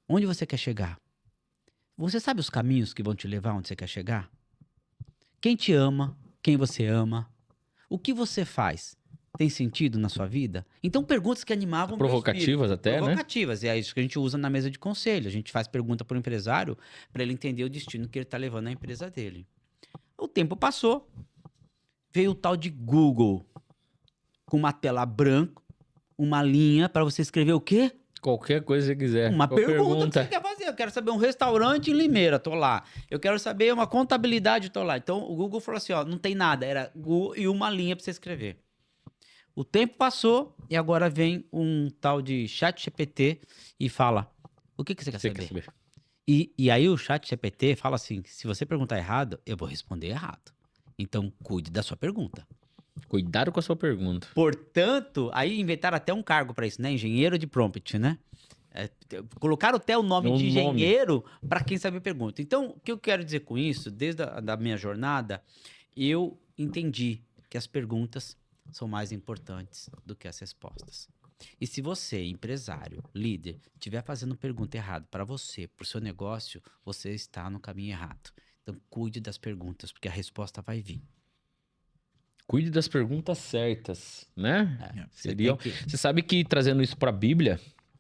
Onde você quer chegar? Você sabe os caminhos que vão te levar onde você quer chegar? Quem te ama? Quem você ama? O que você faz? Tem sentido na sua vida? Então, perguntas que animavam o meu Provocativas espírito. até, Provocativas, né? É isso que a gente usa na mesa de conselho. A gente faz pergunta para o empresário para ele entender o destino que ele está levando à empresa dele. O tempo passou, veio o tal de Google, com uma tela branca, uma linha para você escrever o quê? Qualquer coisa que você quiser. Uma Qual pergunta que você quer fazer. Eu quero saber um restaurante em Limeira, tô lá. Eu quero saber uma contabilidade, tô lá. Então o Google falou assim, ó, não tem nada, era Google e uma linha para você escrever. O tempo passou e agora vem um tal de ChatGPT e fala, o que você quer Você saber? quer saber? E aí o ChatGPT fala assim, se você perguntar errado, eu vou responder errado. Então cuide da sua pergunta. Cuidado com a sua pergunta. Portanto, aí inventaram até um cargo para isso, né? Engenheiro de prompt, né? Colocaram até o nome Um de nome. engenheiro para quem sabe pergunta. Então, o que eu quero dizer com isso, desde a da minha jornada, eu entendi que as perguntas são mais importantes do que as respostas. E se você, empresário, líder, estiver fazendo pergunta errada para você, para o seu negócio, você está no caminho errado. Então, cuide das perguntas, porque a resposta vai vir. Cuide das perguntas certas, né? Você Seria... tem que... Você sabe que trazendo isso para a Bíblia,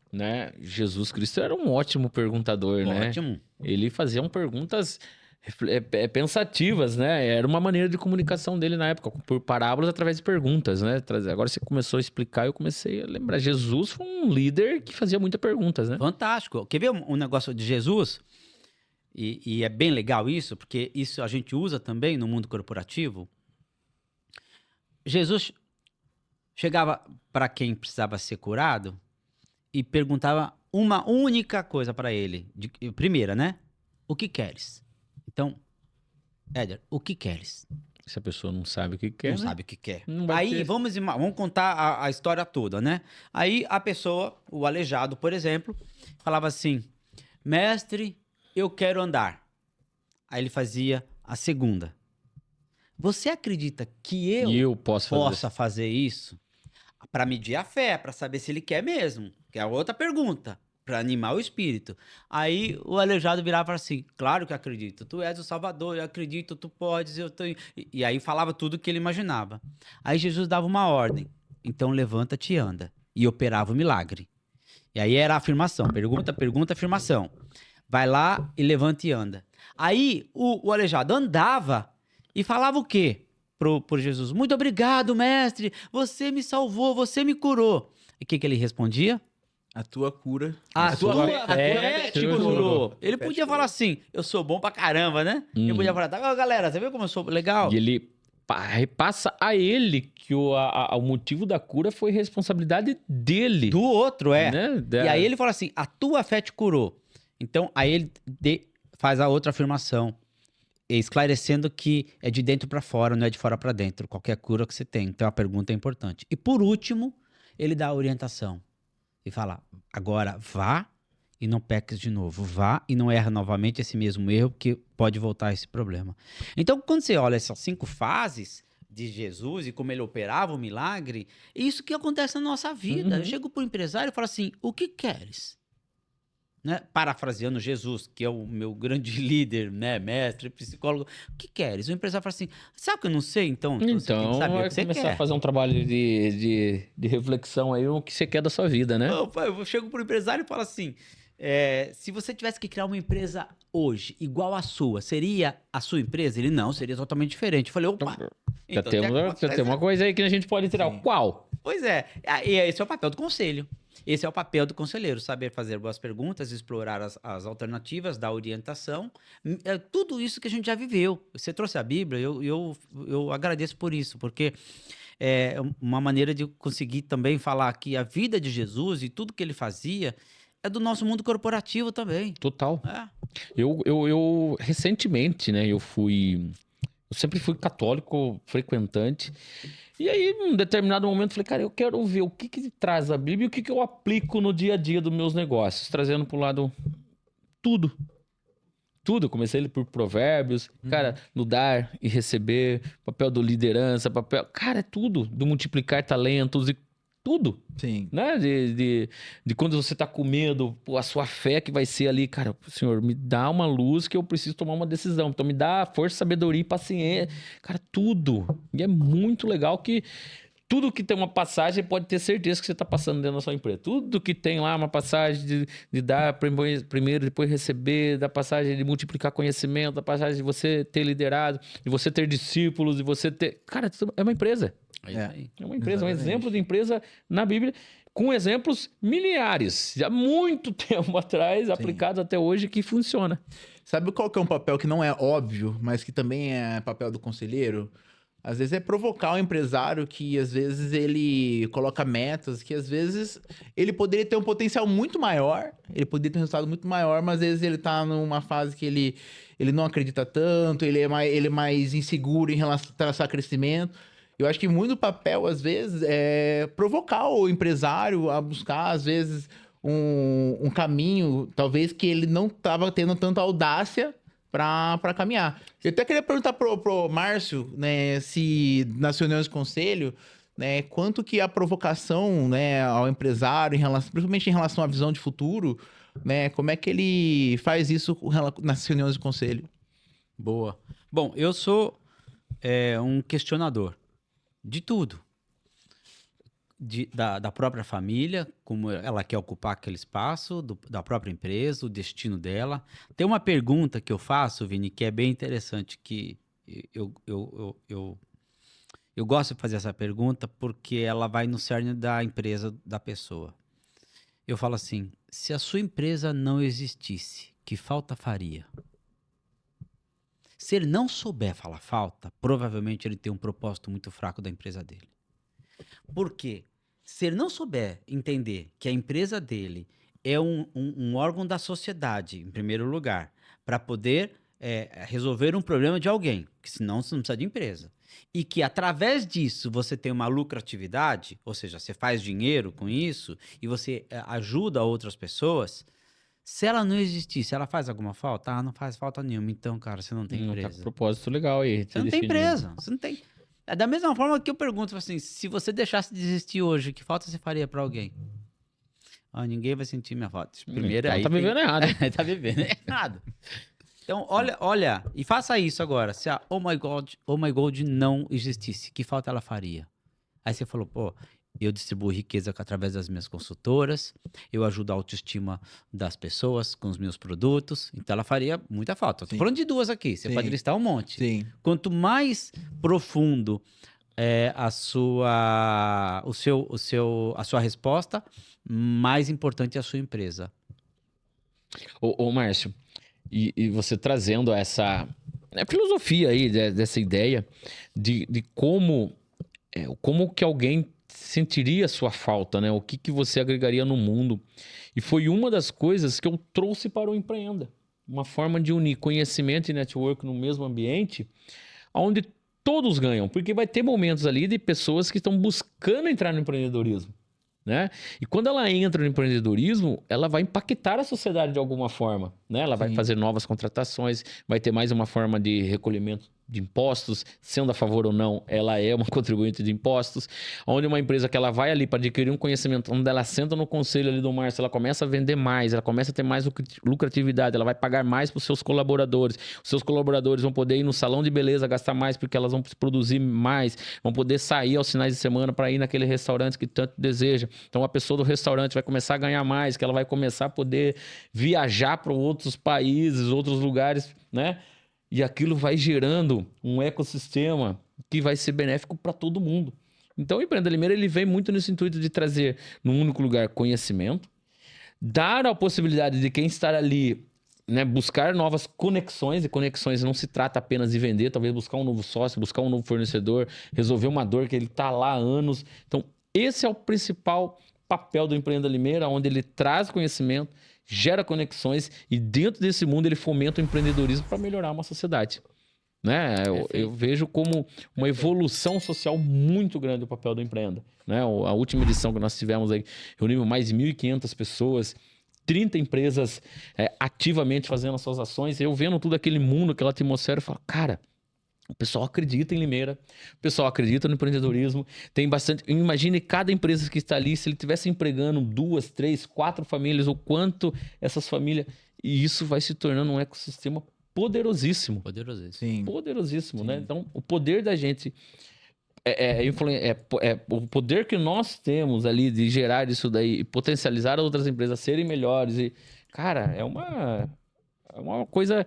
né? Jesus Cristo era um ótimo perguntador, né? Ótimo. Ele fazia perguntas pensativas, né? Era uma maneira de comunicação dele na época, por parábolas através de perguntas, né? Agora você começou a explicar, eu comecei a lembrar. Jesus foi um líder que fazia muitas perguntas, né? Fantástico. Quer ver um negócio de Jesus? E é bem legal isso, porque isso a gente usa também no mundo corporativo. Jesus chegava para quem precisava ser curado e perguntava uma única coisa para ele. Primeira, né? O que queres? Então, Éder, o que queres? Se a pessoa não sabe o que quer, Não né? sabe o que quer. Não vai Aí ter. vamos contar a história toda, né? Aí a pessoa, o aleijado, por exemplo, falava assim: mestre, eu quero andar. Aí ele fazia a segunda. Você acredita que E eu posso fazer possa fazer isso? Para medir a fé, para saber se ele quer mesmo. Que é a outra pergunta. Para animar o espírito. Aí o aleijado virava e falava assim: claro que acredito. Tu és o Salvador, eu acredito, tu podes, eu tenho. E aí falava tudo o que ele imaginava. Aí Jesus dava uma ordem. Então levanta-te e anda. E operava o milagre. E aí era a afirmação. Pergunta, pergunta, afirmação. Vai lá e levanta e anda. Aí o aleijado andava e falava o quê por Jesus? Muito obrigado, mestre. Você me salvou, você me curou. E o que ele respondia? A tua cura. A tua fé te curou. curou. Ele Fé te podia falar assim, eu sou bom pra caramba, né? Ele podia falar, tá, galera, você viu como eu sou legal? E ele repassa a ele que o motivo da cura foi responsabilidade dele. Do outro, é. Né? E aí ele fala assim, a tua fé te curou. Então, aí ele faz a outra afirmação, esclarecendo que é de dentro pra fora, não é de fora pra dentro, qualquer cura que você tem. Então, a pergunta é importante. E por último, ele dá a orientação. E fala, agora vá e não peques de novo. Vá e não erra novamente esse mesmo erro, que pode voltar a esse problema. Então, quando você olha essas 5 fases de Jesus e como ele operava o milagre, é isso que acontece na nossa vida. Uhum. Eu chego para o empresário e falo assim, o que queres? Né? Parafraseando Jesus, que é o meu grande líder, né? Mestre, psicólogo. O que queres? O empresário fala assim, sabe que eu não sei? Então você tem que Então, saber o vai que você começar quer. a fazer um trabalho de reflexão aí, o que você quer da sua vida, né? Eu chego pro empresário e falo assim, se você tivesse que criar uma empresa hoje, igual à sua, seria a sua empresa? Ele, não, seria totalmente diferente. Eu falei, opa, Já então tem uma coisa aí que a gente pode tirar. Sim. Qual? Pois é, e esse é o papel do conselho. Esse é o papel do conselheiro, saber fazer boas perguntas, explorar as alternativas, dar orientação. Tudo isso que a gente já viveu. Você trouxe a Bíblia, eu agradeço por isso, porque é uma maneira de conseguir também falar que a vida de Jesus e tudo que ele fazia é do nosso mundo corporativo também. Total. É. Eu recentemente, né, eu sempre fui católico, frequentante. E aí, num determinado momento, falei, cara, eu quero ver o que traz a Bíblia e o que eu aplico no dia a dia dos meus negócios, trazendo pro lado tudo. Tudo. Eu comecei ele por provérbios, cara, no dar e receber, papel do liderança, papel... Cara, é tudo. Do multiplicar talentos e tudo. Sim. Né? De quando você tá com medo, pô, a sua fé que vai ser ali, cara, Senhor, me dá uma luz que eu preciso tomar uma decisão. Então me dá força, sabedoria e paciência. Cara, tudo. E é muito legal que tudo que tem uma passagem pode ter certeza que você tá passando dentro da sua empresa. Tudo que tem lá uma passagem de dar primeiro, depois receber, da passagem de multiplicar conhecimento, da passagem de você ter liderado, de você ter discípulos, de você ter... Cara, é uma empresa. É isso aí. É uma empresa, um Exatamente. exemplo de empresa na Bíblia com exemplos milhares, há muito tempo atrás, aplicados até hoje, que funciona. Sabe qual que é um papel que não é óbvio, mas que também é papel do conselheiro? Às vezes é provocar o empresário que, às vezes, ele coloca metas que, às vezes, ele poderia ter um potencial muito maior, ele poderia ter um resultado muito maior, mas, às vezes, ele tá numa fase que ele não acredita tanto, ele é mais inseguro em relação a crescimento. Eu acho que muito papel, às vezes, é provocar o empresário a buscar, às vezes, um caminho, talvez, que ele não estava tendo tanta audácia para caminhar. Eu até queria perguntar pro Márcio, né, se nas reuniões de conselho, né, quanto que a provocação, né, ao empresário, principalmente em relação à visão de futuro, né, como é que ele faz isso nas reuniões de conselho? Boa. Bom, eu sou um questionador de tudo. Da própria família, como ela quer ocupar aquele espaço, da própria empresa, o destino dela. Tem uma pergunta que eu faço, Vini, que é bem interessante, que eu gosto de fazer essa pergunta porque ela vai no cerne da empresa da pessoa. Eu falo assim, se a sua empresa não existisse, que falta faria? Se ele não souber falar falta, provavelmente ele tem um propósito muito fraco da empresa dele. Porque se ele não souber entender que a empresa dele é um órgão da sociedade, em primeiro lugar, para poder resolver um problema de alguém, que senão você não precisa de empresa, e que através disso você tem uma lucratividade, ou seja, você faz dinheiro com isso e você ajuda outras pessoas, se ela não existisse, ela faz alguma falta? Ah, não faz falta nenhuma. Então, cara, você não tem empresa. Tá, propósito legal aí. Você não tem empresa. Você não tem. É da mesma forma que eu pergunto assim, se você deixasse de existir hoje, que falta você faria pra alguém? Ah, ninguém vai sentir minha falta. Primeiro Então aí tá vivendo errado. tá vivendo errado. Então, olha, e faça isso agora. Se a Oh My God não existisse, que falta ela faria? Aí você falou, pô, eu distribuo riqueza através das minhas consultoras, eu ajudo a autoestima das pessoas com os meus produtos, então ela faria muita falta. Estou falando de duas aqui, você pode listar um monte. Sim. Quanto mais profundo a sua resposta, mais importante é a sua empresa. Ô Márcio, e você trazendo essa filosofia aí, dessa ideia de como que alguém sentiria sua falta, né? O que você agregaria no mundo. E foi uma das coisas que eu trouxe para o Empreenda. Uma forma de unir conhecimento e network no mesmo ambiente, onde todos ganham. Porque vai ter momentos ali de pessoas que estão buscando entrar no empreendedorismo, né? E quando ela entra no empreendedorismo, ela vai impactar a sociedade de alguma forma, né? Ela vai fazer novas contratações, vai ter mais uma forma de recolhimento de impostos, sendo a favor ou não, ela é uma contribuinte de impostos, onde uma empresa que ela vai ali para adquirir um conhecimento, onde ela senta no conselho ali do Márcio, ela começa a vender mais, ela começa a ter mais lucratividade, ela vai pagar mais para os seus colaboradores, os seus colaboradores vão poder ir no salão de beleza gastar mais porque elas vão produzir mais, vão poder sair aos finais de semana para ir naquele restaurante que tanto deseja. Então a pessoa do restaurante vai começar a ganhar mais, que ela vai começar a poder viajar para outros países, outros lugares, né? E aquilo vai gerando um ecossistema que vai ser benéfico para todo mundo. Então o Empreenda Limeira ele vem muito nesse intuito de trazer num único lugar conhecimento, dar a possibilidade de quem estar ali, né, buscar novas conexões, e conexões não se trata apenas de vender, talvez buscar um novo sócio, buscar um novo fornecedor, resolver uma dor que ele está lá há anos. Então esse é o principal papel do Empreenda Limeira, onde ele traz conhecimento, gera conexões e dentro desse mundo ele fomenta o empreendedorismo para melhorar uma sociedade, né? Eu vejo como uma evolução social muito grande o papel do Empreenda, né? A última edição que nós tivemos aí, reunimos mais de 1.500 pessoas, 30 empresas ativamente fazendo as suas ações, eu vendo tudo aquele mundo, aquela atmosfera, eu falo, cara, o pessoal acredita em Limeira, o pessoal acredita no empreendedorismo, tem bastante... Imagine cada empresa que está ali, se ele estivesse empregando 2, 3, 4 famílias, o quanto essas famílias... E isso vai se tornando um ecossistema poderosíssimo. Poderosíssimo. Poderosíssimo, né? Então, o poder da gente... o poder que nós temos ali de gerar isso daí e potencializar outras empresas a serem melhores. E, cara, é uma coisa...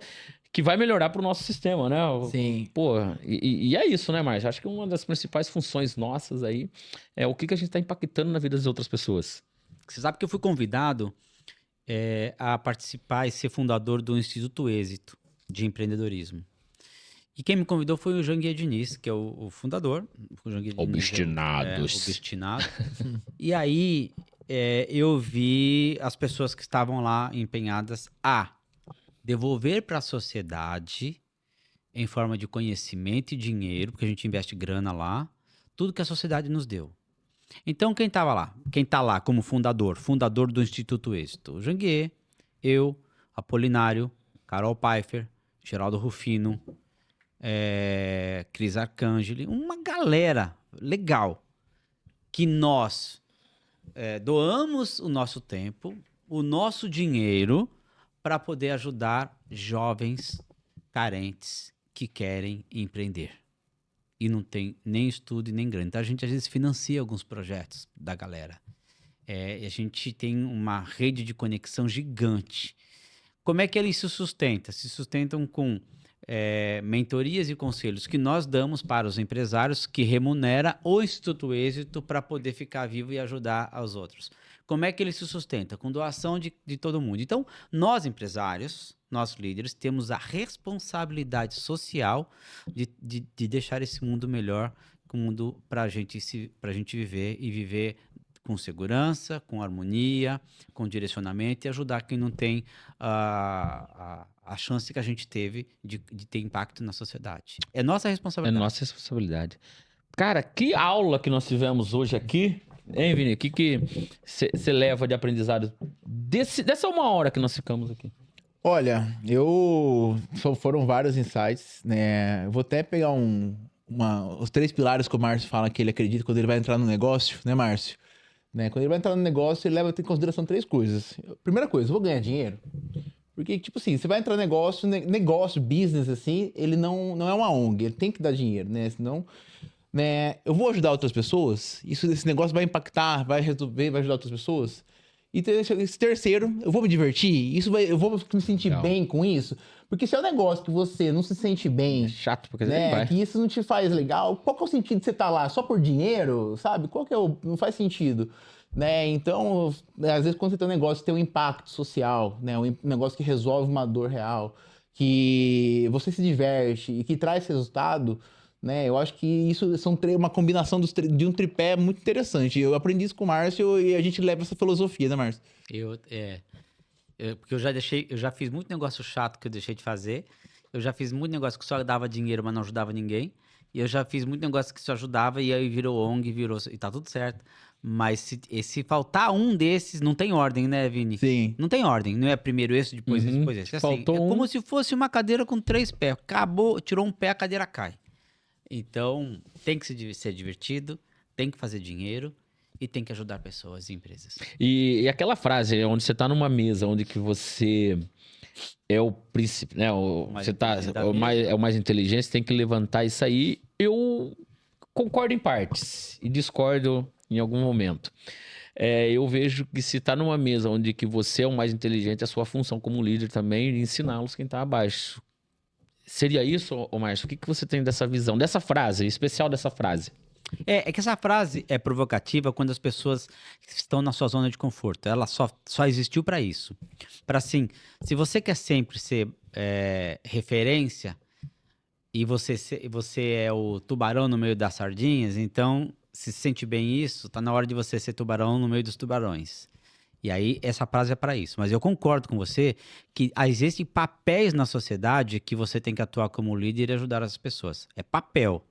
que vai melhorar para o nosso sistema, né? Sim. Pô, e é isso, né, Márcio? Acho que uma das principais funções nossas aí é o que a gente está impactando na vida das outras pessoas. Você sabe que eu fui convidado a participar e ser fundador do Instituto Êxito de Empreendedorismo. E quem me convidou foi o Janguier Diniz, que é o fundador. O Janguier Diniz Obstinados. Obstinado. E aí eu vi as pessoas que estavam lá empenhadas a devolver para a sociedade, em forma de conhecimento e dinheiro, porque a gente investe grana lá, tudo que a sociedade nos deu. Então, quem estava lá? Quem está lá como fundador do Instituto Êxito? O Janguier, eu, Apolinário, Carol Pfeiffer, Geraldo Rufino, Cris Arcangeli, uma galera legal que nós doamos o nosso tempo, o nosso dinheiro para poder ajudar jovens carentes que querem empreender. E não tem nem estudo e nem grana. Então a gente às vezes financia alguns projetos da galera. E a gente tem uma rede de conexão gigante. Como é que ele se sustenta? Se sustentam com mentorias e conselhos que nós damos para os empresários, que remunera o Instituto Êxito para poder ficar vivo e ajudar aos outros. Como é que ele se sustenta? Com doação de todo mundo. Então, nós empresários, nós líderes, temos a responsabilidade social de deixar esse mundo melhor, um mundo para a gente viver e viver com segurança, com harmonia, com direcionamento e ajudar quem não tem a chance que a gente teve de ter impacto na sociedade. É nossa responsabilidade. É nossa responsabilidade. Cara, que aula que nós tivemos hoje aqui, hein, Vini? O que você leva de aprendizado dessa uma hora que nós ficamos aqui? Olha, foram vários insights, né? Eu vou até pegar os 3 pilares que o Márcio fala que ele acredita quando ele vai entrar no negócio, né, Márcio? Né? Quando ele vai entrar no negócio, ele leva em consideração 3 coisas. Primeira coisa, eu vou ganhar dinheiro? Porque, tipo assim, você vai entrar no negócio, business, assim, ele não é uma ONG, ele tem que dar dinheiro, né? Senão, né, eu vou ajudar outras pessoas, esse negócio vai impactar, vai resolver, vai ajudar outras pessoas. E esse terceiro, eu vou me divertir, eu vou me sentir bem com isso. Porque se é um negócio que você não se sente bem, chato, porque né, que isso não te faz legal, qual que é o sentido de você estar lá só por dinheiro, sabe? Não faz sentido, né? Então, às vezes quando você tem um negócio que tem um impacto social, né, um negócio que resolve uma dor real, que você se diverte e que traz resultado, né? Eu acho que isso são uma combinação de um tripé muito interessante. Eu aprendi isso com o Márcio e a gente leva essa filosofia, né, Márcio? Porque eu já fiz muito negócio chato que eu deixei de fazer. Eu já fiz muito negócio que só dava dinheiro, mas não ajudava ninguém. E eu já fiz muito negócio que só ajudava e aí virou ONG, e tá tudo certo. Mas se faltar um desses, não tem ordem, né, Vini? Sim. Não tem ordem. Não é primeiro esse, depois esse, depois esse. Assim, Faltou como se fosse uma cadeira com 3 pés. Acabou, tirou um pé, a cadeira cai. Então, tem que ser divertido, tem que fazer dinheiro e tem que ajudar pessoas e empresas. E aquela frase, onde você tá numa mesa, onde que você é o príncipe, né? Você é o mais inteligente, você tem que levantar isso aí. Eu concordo em partes e discordo em algum momento. Eu vejo que se tá numa mesa onde que você é o mais inteligente, a sua função como líder também é ensiná-los quem tá abaixo. Seria isso, Márcio? O que você tem dessa visão, dessa frase, em especial dessa frase? É que essa frase é provocativa quando as pessoas estão na sua zona de conforto. Ela só existiu para isso. Para assim, se você quer sempre ser referência e você é o tubarão no meio das sardinhas, então se sente bem isso, tá na hora de você ser tubarão no meio dos tubarões. E aí, essa frase é para isso. Mas eu concordo com você que existem papéis na sociedade que você tem que atuar como líder e ajudar as pessoas. É papel.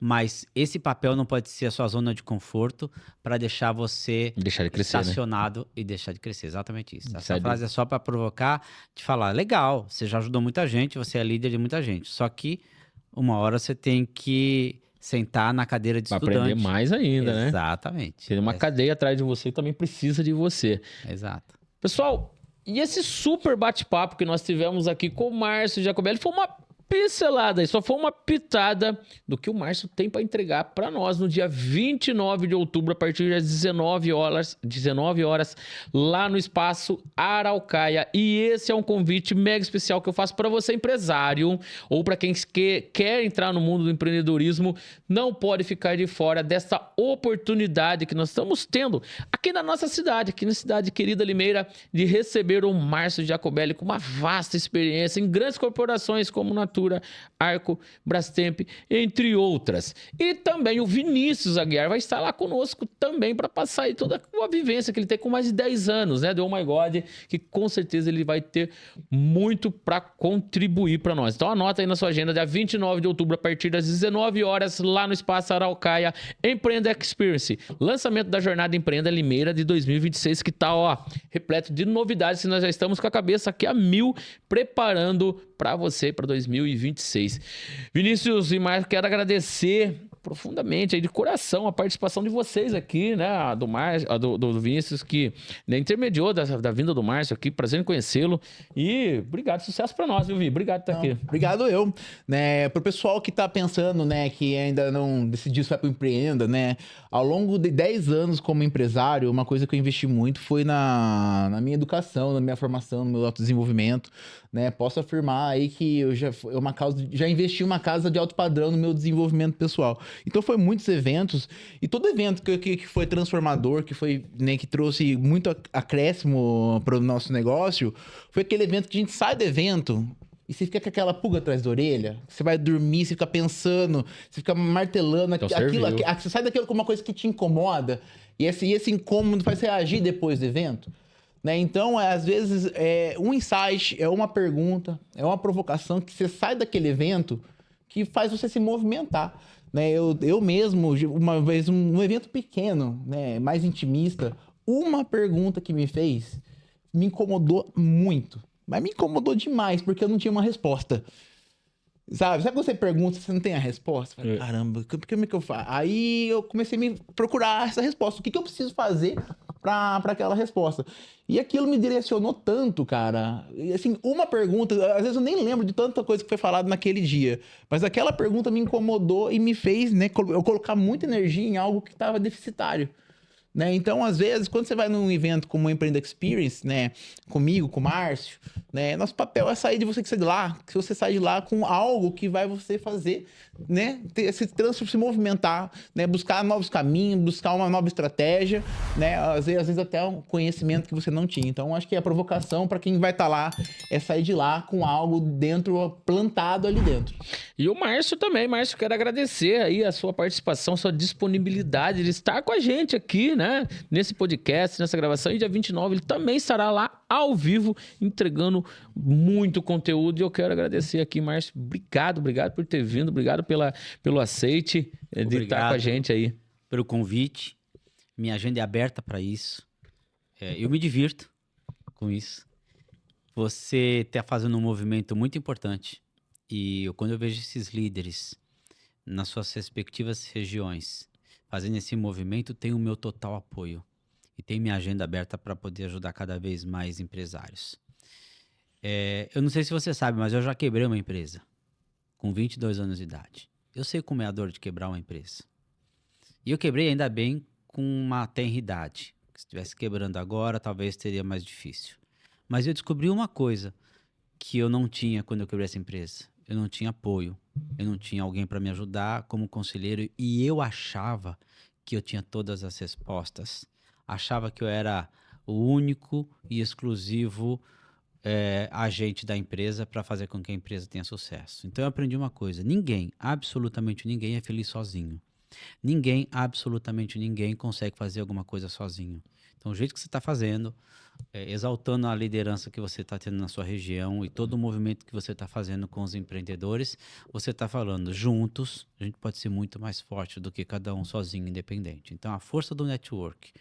Mas esse papel não pode ser a sua zona de conforto para deixar você estacionado, né? E deixar de crescer. Exatamente isso. Essa frase é só para provocar, te falar, legal, você já ajudou muita gente, você é líder de muita gente. Só que uma hora você tem que sentar na cadeira de estudante. Aprender mais ainda, né? Exatamente. Tem uma cadeia atrás de você que também precisa de você. Exato. Pessoal, e esse super bate-papo que nós tivemos aqui com o Márcio Jacobelli foi uma pincelada, só foi uma pitada do que o Márcio tem para entregar para nós no dia 29 de outubro, a partir das 19 horas, lá no Espaço Araucária. E esse é um convite mega especial que eu faço para você, empresário, ou para quem quer entrar no mundo do empreendedorismo, não pode ficar de fora dessa oportunidade que nós estamos tendo aqui na nossa cidade, aqui na cidade querida Limeira, de receber o Márcio Jacobelli com uma vasta experiência em grandes corporações como Natura, Arco, Brastemp, entre outras. E também o Vinícius Aguiar vai estar lá conosco também para passar aí toda a vivência que ele tem com mais de 10 anos, né, do Oh My God, que com certeza ele vai ter muito para contribuir para nós. Então anota aí na sua agenda, dia 29 de outubro, a partir das 19 horas, lá no Espaço Araucária, Empreenda Experience, lançamento da Jornada Empreenda Limeira de 2026, que tá, ó, repleto de novidades, que nós já estamos com a cabeça aqui a mil, preparando para você para 2026. Vinícius e Marcos, quero agradecer profundamente, aí de coração, a participação de vocês aqui, né, do Vinícius, que, né, intermediou da vinda do Márcio aqui, prazer em conhecê-lo, e obrigado, sucesso para nós, viu, Vi? Obrigado por estar aqui. Obrigado eu, né, pro pessoal que tá pensando, né, que ainda não decidiu se vai pro Empreenda, né, ao longo de 10 anos como empresário, uma coisa que eu investi muito foi na minha educação, na minha formação, no meu autodesenvolvimento, né, posso afirmar aí que eu já investi uma casa de alto padrão no meu desenvolvimento pessoal. Então foi muitos eventos, e todo evento que foi transformador, que foi, né, que trouxe muito acréscimo para o nosso negócio, foi aquele evento que a gente sai do evento e você fica com aquela pulga atrás da orelha, você vai dormir, você fica pensando, você fica martelando, Então, você sai daquilo com uma coisa que te incomoda, e esse incômodo faz você reagir depois do evento. Né? Então, às vezes, um insight, é uma pergunta, é uma provocação que você sai daquele evento que faz você se movimentar. Né? Eu mesmo, uma vez, um evento pequeno, né, mais intimista, uma pergunta que me fez me incomodou muito. Mas me incomodou demais, porque eu não tinha uma resposta. Sabe quando você pergunta, você não tem a resposta? Fala, caramba, como é que eu faço? Aí eu comecei a me procurar essa resposta. O que eu preciso fazer para aquela resposta? E aquilo me direcionou tanto, cara. E, assim, uma pergunta, às vezes eu nem lembro de tanta coisa que foi falada naquele dia, mas aquela pergunta me incomodou e me fez, né, eu colocar muita energia em algo que estava deficitário. Né? Então, às vezes, quando você vai num evento como o Empreenda Experience, né, comigo, com o Márcio, né, nosso papel é sair de você que sai de lá, que você sai de lá com algo que vai você fazer, né, se movimentar, né, buscar novos caminhos, buscar uma nova estratégia, né, às vezes até um conhecimento que você não tinha. Então, acho que a provocação para quem vai estar lá é sair de lá com algo dentro, plantado ali dentro. E o Márcio também. Márcio, quero agradecer aí a sua participação, sua disponibilidade de estar com a gente aqui, né, nesse podcast, nessa gravação. E dia 29 ele também estará lá ao vivo entregando muito conteúdo. E eu quero agradecer aqui, Márcio. Obrigado por ter vindo. Obrigado pelo aceite de estar com a gente aí. Pelo convite. Minha agenda é aberta para isso. Eu me divirto com isso. Você está fazendo um movimento muito importante. E quando eu vejo esses líderes nas suas respectivas regiões fazendo esse movimento, tem o meu total apoio. E tem minha agenda aberta para poder ajudar cada vez mais empresários. Eu não sei se você sabe, mas eu já quebrei uma empresa com 22 anos de idade. Eu sei como é a dor de quebrar uma empresa. E eu quebrei ainda bem com uma tenra idade. Se estivesse quebrando agora, talvez seria mais difícil. Mas eu descobri uma coisa que eu não tinha quando eu quebrei essa empresa. Eu não tinha apoio. Eu não tinha alguém para me ajudar como conselheiro. E eu achava que eu tinha todas as respostas. Achava que eu era o único e exclusivo agente da empresa para fazer com que a empresa tenha sucesso. Então eu aprendi uma coisa: ninguém, absolutamente ninguém é feliz sozinho. Ninguém, absolutamente ninguém consegue fazer alguma coisa sozinho. Então o jeito que você está fazendo, exaltando a liderança que você está tendo na sua região e todo o movimento que você está fazendo com os empreendedores, você está falando, juntos a gente pode ser muito mais forte do que cada um sozinho, independente. Então a força do network,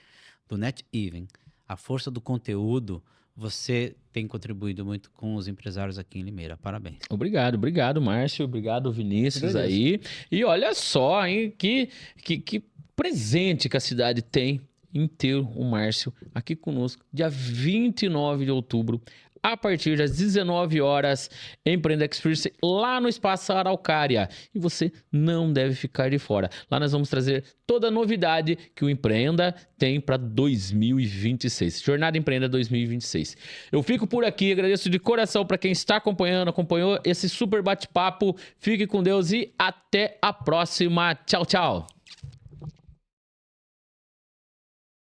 do net even, a força do conteúdo, você tem contribuído muito com os empresários aqui em Limeira. Parabéns. Obrigado, Márcio. Obrigado, Vinícius aí. E olha só, hein, que presente que a cidade tem em ter o Márcio aqui conosco, dia 29 de outubro, a partir das 19 horas, Empreenda Experience lá no Espaço Araucária. E você não deve ficar de fora. Lá nós vamos trazer toda a novidade que o Empreenda tem para 2026. Jornada Empreenda 2026. Eu fico por aqui, agradeço de coração para quem está acompanhou esse super bate-papo. Fique com Deus e até a próxima. Tchau, tchau.